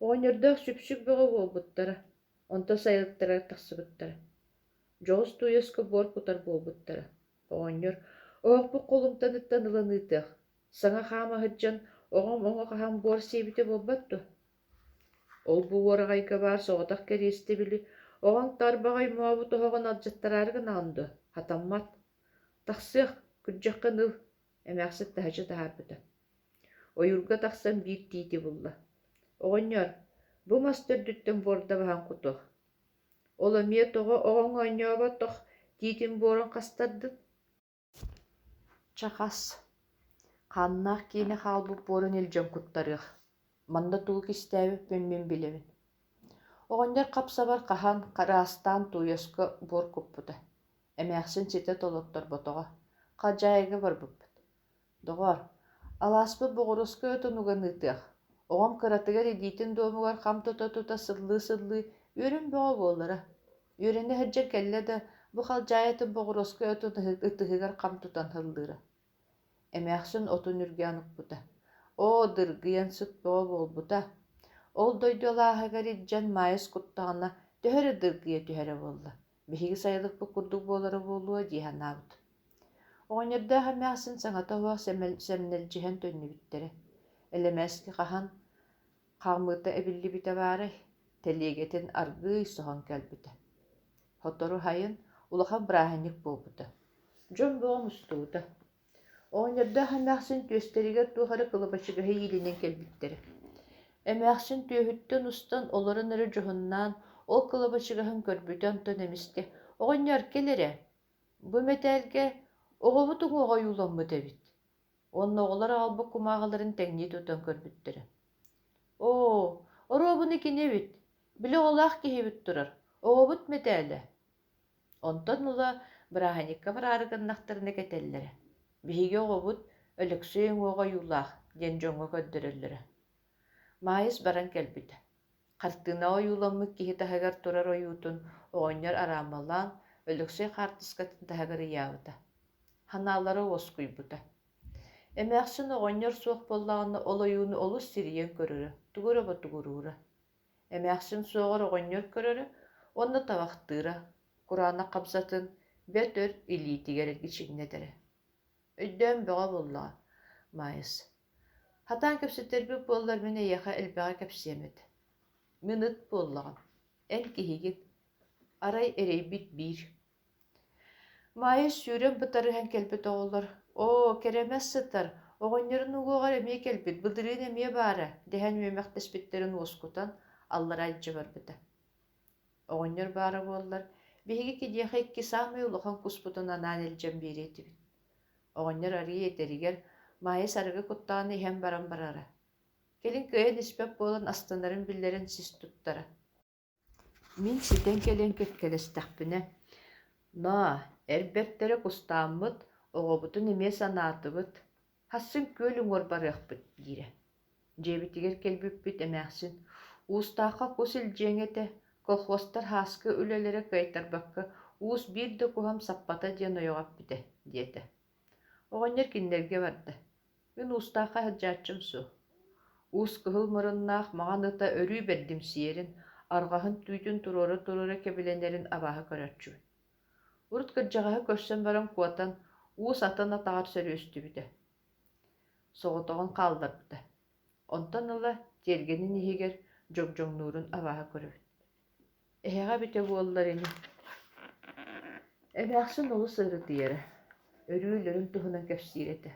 [SPEAKER 1] Оҕонньордоох сүпсүк бөҕө буолбуттара, онто сайылыктарар тахсыбыттара. Дьоҕус туйаска буор кутар буолбуттара. Оҕонньор оҕохпут холумтаныттан ыланыытыах, саҥа хаама хаджан оҕом оҥо хаһан буор сиэбитэ буолбат дуу. Ол бууораҕайга баар соҕотах кэриэстэ били, оҕон тарбаҕай муобут оһоҕун алдьаттараарыгын аҕындуу, хатаммат. Тахсыах, күрдьэххэ ыл, эмээхсит таһадьа таһаарбыта. Ойурга тахсан биир тиити булла. Оҕонньор, бу мастөрдүттэн буордабаһан кутуох. Ол эмиэ тоҕо оҕоҥ оонньооба тох тиитин буорун хастардыт. Чахас. Хааннаах киини хаалбыт буорун илдьэн куттарыах. Манда тул кистээбиппин мин билебин. Оҕонньор хапсабар хаһан хараастаан туйаска буор куппута. Эмээхсин ситэ толотторботоҕо. Хаджаайга барбыппыт. Доҕор, алааспы боҕоруска өтөнүгэн ыытыах. Оҕом кыратыгар идиитин дуомугар хам тута сыллыы үөрүн бөҕө буоллара. Үөрэни хаджар кэллэ да бу халдьаайатын боҕоруска өтөн ытыһыгар хам тутан хыллыыра. Эмээхсин отун үргээн укпута. О, дыргыйан сыт бөҕө буолбута. Ол дойдуолааһыгар илдьэн маайыс куттаҕына төһөрө дыргыйа түһэрэ буолла. Биһиги сайылыкпы курдук буолара буолуо диэханаабыт. Оҕонньордоох эмээхсин саҥата сэмнэлдьиһэн төннүбүттэрэ. Элемээски хаһан хаамыыта эбиллибитэ баарай, тэлиэгэтин аргыый соһон кэлбитэ. Хотору хайын улахан бырааһынньык буолбута. Дьон бөҕө мустуута. Оҕонньордоох эмээхсин түөстэригэр туохары кылыбачыгаһы иилинэн кэлбиттэрэ. Эмээхсин түөһүттэн устан олорун өрө дьоһуннаан ол кылыбачыгаһын көрбүтэ онтон эмисте: «Оҕонньор, келэрэ, бу мэтээлгэ оҕобут уҥуоҕой уламмыт эбит». Уонна оҕолор аҕалбык кумааҕаларын тэҥнии тутан көрбүттэрэ. «Оо, оруобуну кини эбит, Біле олақ киһибит турар. Оҕобут метээле. Онтон ула бырааһаникка бараарыгыннахтарына кетеллере. Биһиги оҕобут өлөксөй оҥуоҕа юлаах диэн дьоҥҥо көддөрөллөрө. Маайыс баран кэлбитэ. Хартыынаҕа юуламмыт киһи таһыгар турар ойуутун оҕонньор араамалаан өлөксөй хаартыскатын таһыгар ыйаабыта. Ханаалары уоскуйбута. Эмээхсин оҕонньор суох боллаҕына ол ойууну олус сириийэн көрөрө, тугураба тугуруура. Эмээхсин суоҕор оҕонньор көрөрө, онно табахтыыра, кураана хабсатын бөт өр илиитигэр гичиҥнэтэри. Өйдөөн бөҕө буллаҕа, маайыс. Хатаан кэпсэтэрбит буоллар мин эйэхэ элбэҕэ кэпсиэмэт. Мин ыт буоллаҕам, эн киһигит, арай эрэйбит биир. Маайыс сүүрэн бытарыһан кэлбит оҕоллор, «Оо, кэремэс сытар, оҕонньорун угуоҕар эмиэ кэлбит, былдырыын эмиэ баара» дэһэн үөмэхтэспиттерин уоскутан аллара барбыта. Оҕонньор баара буоллар, биһиги кидиэхэ икки саамай улахан куспутун анаан илдьэн биэриэтибит. Оҕонньор арыйа этэригэр маайыс арыгы куттаҕына иһэн баран барара. Келин кыайан испэп буолан астанарын биллэрин сис туттара. Мин ситэн келэн көккэлэстэхпинэ. Но, эрбэттэрэ кустааммыт, оҕобутун эмиэ санаатыбыт, хасын күөл уҥуор барыахпыт диирэ. Дьиэбитигэр кэлбиппит эмээхсин, уустаахха кус илдьиэҥэтэ, колхозтар хааскы үлэлэрэ кыайтарбакка уус биир да куһам саппата диэн ойоҕаппытэ диэтэ. Оҕонньор киннэргэ барда. Мин уустаахха сылдьааччым суу. Уус кыһыл мырыннаах маҕан ыта өрүү бэрдимсиэрин, арҕаһын түүтүн туруора кэбилэнэрин абааһы көрөччүбүт. Урут кырдьаҕаһы көрсөн баран куотан уус атын атаҕар сөрүөстүбүтэ. Соҕотоҕун хаалларбыта. Онтон ыла тиэргэнин иһигэр дьоҥдьоҥнуурун абааһы көрөбүт. Эһэҕэ бүтэ буоллар ини. Эмээхсин олу сыыры тиэра. Өрүүлөрүн туһунан кэпсииретэ.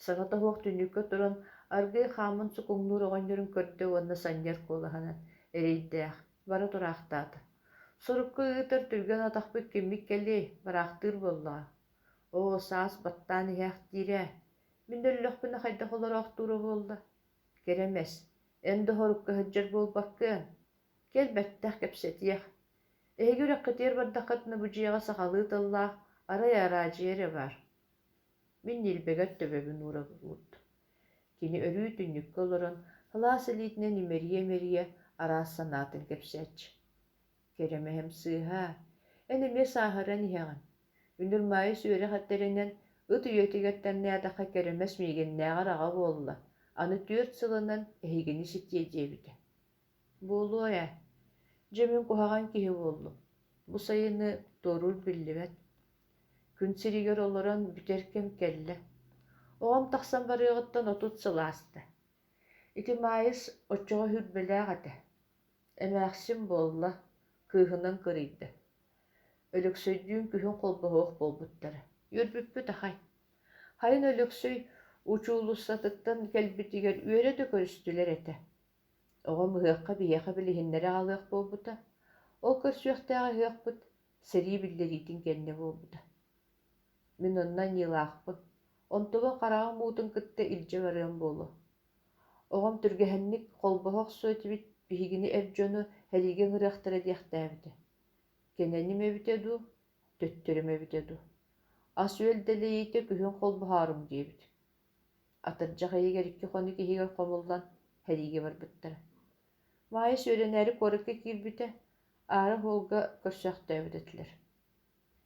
[SPEAKER 1] Саҥа тоһуох түннүккэ туран аргый хаамын сукуҥнуур оҕонньорун көрдө уонна санньар куолаһынан эрэйдээх, бара тураахтаата. Сурукка ыытар түргэн атахпыт киммик кэлии, бараахтыыр буоллаҕа. Оо, саас баттаан иһээх диирэ. Мин өллөхпүнэ хайдах олороох туора буолла. Керемес, эн доһорукка сылдьар буолбаккыан. Кел бэттэх кэпсэтиэх. Эһиги үрэххэтиэр бардаххытына будьиэҕэ сахалыы тыллаах, арай араадьыйара баар. Мин нилбэгэр төбөбүн уурабыт. Кини өрүү түннүккэ олорон халаас илиитинэн имэрийэ-мэрийэ араас санаатын кэпсээч. Керемэһэм сыыһаа, эн эмиэ сааһыран иһэҕин. Үнүр маайыс үөрэ хаттарынан ыт үйэтигэр керемес миигиннээҕэр аҕа буолла. Аны түөрт сылынан эһигини ситиэдиэбитэ. Буолуоя, дьэмин куһаҕан киһи буоллум. Бу сайыны туорур биллибэт. Күн сиригэр олорон бүтэркэм кэллэ. Оҕом тахсан барыаҕыттан отут сылааста. Ити маайыс оччоҕо хүрбэлээх этэ. Эмээхсин буолла, кыыһынан кырыйда. Өлөксөйдүүн күһүн холбоһуох буолбуттара. Үөрбүппүт ахай. Хайын өлөксөй учуулуссатыттан кэлбитигэр үөрэ да көрүстүлэр этэ. Оҕом ыһыахха биһиэхэ билиһиннэрэ аҕалыах буолбута. Ол көрсүөхтээҕэ ыһыахпыт, сэрии биллэриитин кэннэ буолбута. Мин оннан ньылаахпын. Онтугун хараҕа муутун кытта илдьэ барыам буолу. Оҕом түргэһэнник холбоһох суотибит биһигини эрдьону хэлиигин ырыахтара диэхтээбитэ. Кэнэним эбитэ дуу, төттөрүм эбитэ дуу. Ас үөлдэлэйитэ күһүн холбоһаарым диэбит. Атырдьах эйигэр икки хону киһигэр хомуллан хэлииги барбыттара. Маайыс үөрэнээри куоракка киирбитэ, аара хуолга көрсөөхтөөбүтэтилэр.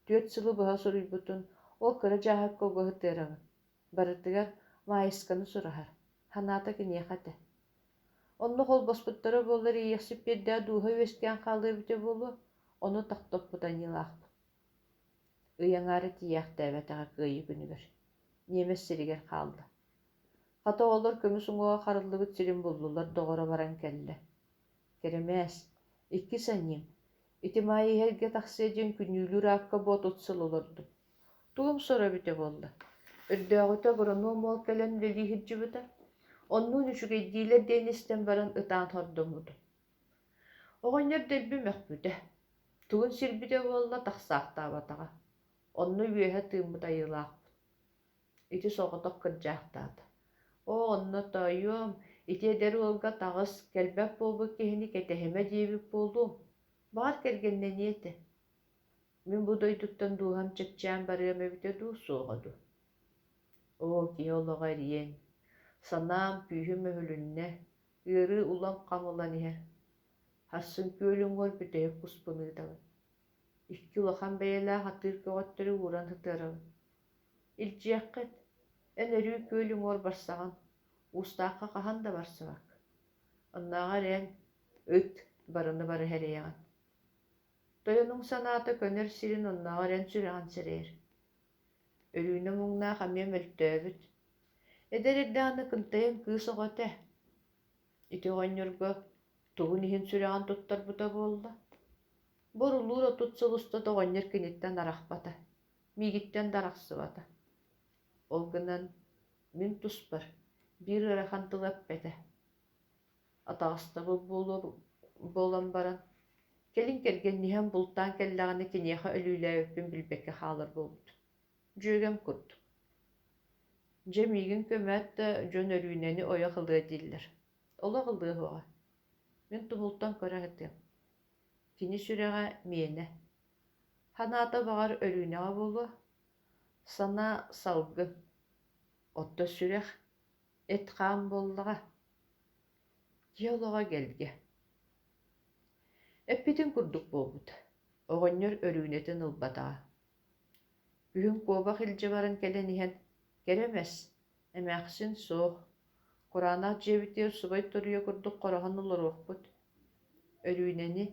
[SPEAKER 1] Түөт сылы быһа суруйбутун, ол кыра дьааһа кылгыһытыарабын. Барытыгар маайысканы сураһар, ханаата киниэхэтэ. Онно холбоспуттара буоллар ийэхсип биэрдээ дууһа үөскээн хаалыыбытэ буолуо, ону тахтоппутан ньылаахпыт. Ыйаҥаары тиийээхтээбэтэҕэ кыайы күнүгэр, নিয়েমেস сиригэр хаалла. Хата олор көмүс уҥуоҕа харыллыбыт сирин буллулар доҕоро баран кэллэ. Керемээс, икки санньым, ити маайыһэргэ тахсыа диэн күнүүлүүр аакка буот утсыл олордум. Тугум соробүтэ буолла. Өрдөөҕүтэ агроном уол кэлэн үлэлииһирдьибыта. Оннуун үчүгэйдиилэр диэнистэн баран ытаан хордоммутум. Оҕонньор дэлбимэхпүтэ. Тугун сирбитэ буолла тахсаахтаабатаҕа. Онну үөһэ тыыммыт айылаахпыт. Ити соҕотох кырдьаахтаата. О, онно тойуом, Ити эдер уолга тағыс кэлбэк болбут киһини кэтэһимэ диэбик буолуум. Баар кэргэннэ ниэти. Мин бу дойдуттан дууһам чэпчээн барыам эбитэ дуу суоҕоду. Оо киһи эриэн. Санаам күүһүм өһүлүннэ, ыары улам хамылан иһэ. Харсын күөлүҥҥөр бүтэйик куспыныытабын. Икки улахан бэйэлээх атыыр көҕөттөрү ууран хытыарабын. Илдьиэххит, эн өрүү күөлүҥҥөр барсаҕан, уустаахха хаһан да барсыбак. Оннааҕар эн ыт барыны бары хэрэйэҕин. Тойонуҥ санаата көнөр сирин оннааҕар эн сүрэҕин сэрэйэр. Өрүүнэ муҥнаах амиэм өлтөөбүт. Эдэр эрдэҕинэ кынтайан кыыс оҕото ээ. Ити оҕонньорго тугун иһин сүрэҕин туттарбыта буолла. Борулуур отут сылуста тоҕонньор киниттэн арахпата, миигиттэн дарахсыбата. Ол гынан мин туспар, биир ыарахан тылаппэтэ. Атаҕастабыл буолан баран, келин кэргэнниһэн бултаан кэллэҕини киниэхэ өлүүлээбиппин билбэккэ хаалар буолбут. Дьүөгэм курдук. Дьэ миигин көмөөт да дьон өрүүнэни ойо хылыа дииллэр. Оло хылыа хуаҕа. Мин тумултан көрөҕүтүм. Кини сүрэҕэ миэнэ. Ханаата баҕар өрүүнэҕэ буолуо. Сана салгын. Отто сүрэх. Эт хаам буоллаҕа. Дьиолоҕа gelge. Эппитин курдук буолбут. Оҕонньор өрүүнэтин ылбатаҕа. Күһүн куобах илдьэ баран кэлэн иһэн керемес, эмээхсин суох, кураанах дьиэбитигэр субай туруйа курдук хороһон олоруохпут. Өрүүнэни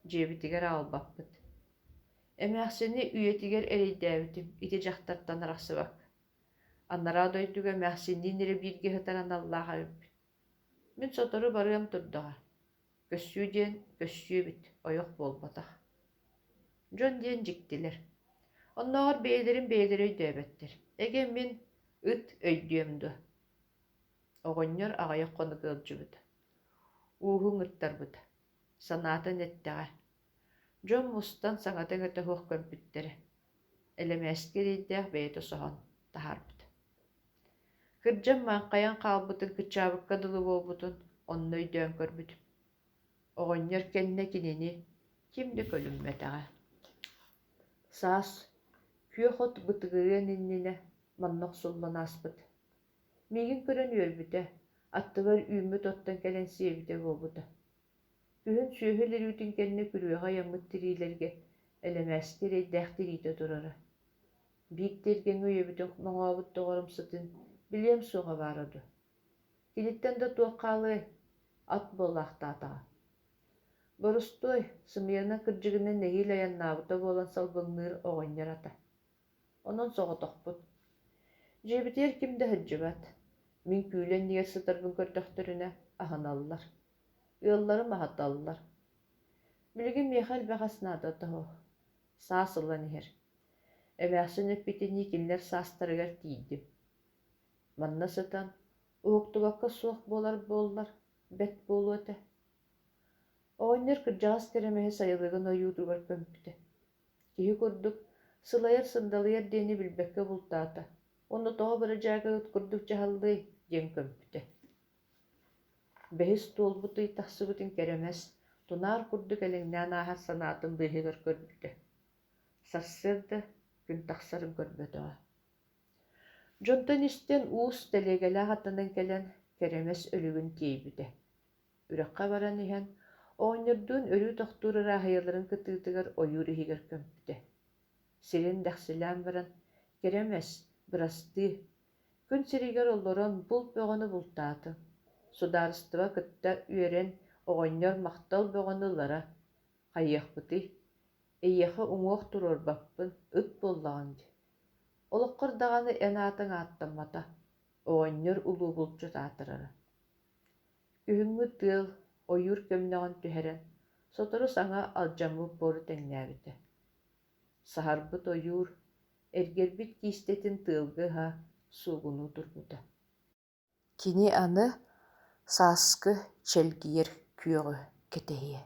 [SPEAKER 1] дьиэбитигэр аалбаппыт. Эмээхсини үйэтигэр эрэйдээбитим, ити дьахтартан арахсыбак. Аннараа дойдуга эмээхсинниин эрэ бииргэ хытаран аллаахабыппит. Мин сотору барыам турдаҕа. Көссүү диэн көссүүбит, ойох буолбатах. Дьон диэн дьиктилэр. Оннооҕор бэйэлэрин өйдөөбөттэр. Эгэ мин ыт өйдүөм дуо. Оҕонньор аҕайах хонугыалдьыбыта. Ууһуҥ ыттарбыта. Санаатын эттэҕэ. Дьон мустан саҥатын өтөһүөх көрбүттэрэ. Элэмээскэ диийдээх бэйэтэ соһон таһаарбыта. Кырдьан маанхайан хаалбытын кычаабыкка дылы буолбутун онно өйдөөн көрбүтүм. Оҕонньор кэннэ кинини кимди көлүммэтэҕэ. Саас күөх от бытыгыыан иннинэ маннох сулланааспыт. Миигин көрөн үөрбүтэ, аттыбар үүмүт оттон кэлэн сиэбитэ буолбута. Күһүн сүөһүл ирүүтүн кэннэ күрүөҕэ яммыт тириилэргэ элэмээскэ эрэйдээх тириитэ турара. Бииктерген үйөбүтүн моҥообут тоҕорумсутун билиэм суоҕа баарыду. Киниттэн да туоххаалыай, ат буолаахтаатаҕа. Борустой сымыйана кырдьыгынан нэһиил аяннаабыта буолан салбыҥныыр оҕонньор ата. Онон соҕотохпут. Дьиэбитигэр ким да сылдьыбат. Мин күүлэн нигэр сытарбын көрдөхтөрүнэ аһаналлар. Ыалларым аһаталлар. Билигин миэхэ элбэҕэс наада тоһуох. Саас ылан иһэр. Эмээхсин эппитини кинилэр саастарыгар тиийдим. Манна сытан, уһуктубакка суох буолар буоллар, бэт буолуота. Оҕонньор кырдьаҕас кэремэһи сайылыгын ойуутугар көмпүтэ. Киһи курдук сылайар сындалыйар диэни билбэккэ бултаата. Онно тоҕо бары дьаагаыт курдук дьаһаллый диэн көмпүтэ. Бэһис туолбутый тахсыбытын кэремэс, тунаар курдук элэҥнээн ааһар санаатын быыһыгар көрбүтэ. Сарсыар да күн тахсарын көрбөтөҕө. Дьонтон истэн уус тэлиэгэлээх аттанан кэлэн кэремэс өлүгүн тиэйбүтэ. Үрэххэ баран иһэн оҕонньордуун өрүү тохтуур ырааһыйаларын кытыытыгар ойуур иһигэр көмпүтэ. Сирин дахсылаан баран кэремэс, бырастыы, күн сиригэр оллорон бул бөҕөнү бултааты. Судаарыстыба кытта үөрэн оҕонньор махтал бөҕөнүллара хайыахпытый, эйиэхэ уҥуох туруорбаппын ыт буоллаҕын ди. Олоххор даҕаны эн аатаҥ ааттаммата, оҕонньор улуу булчут аатырара. Күһүҥҥү тыал ойуур көмнөҕөн түһэрэн, сотору саҥа алдьаммыт буору тэҥнээбитэ. Саһарбыт ойуур эргэрбит киистэтин тыалгыһа суугунуу турбута. Кини аны сааскы чэлгиэр күөҕү кэтэһиэ.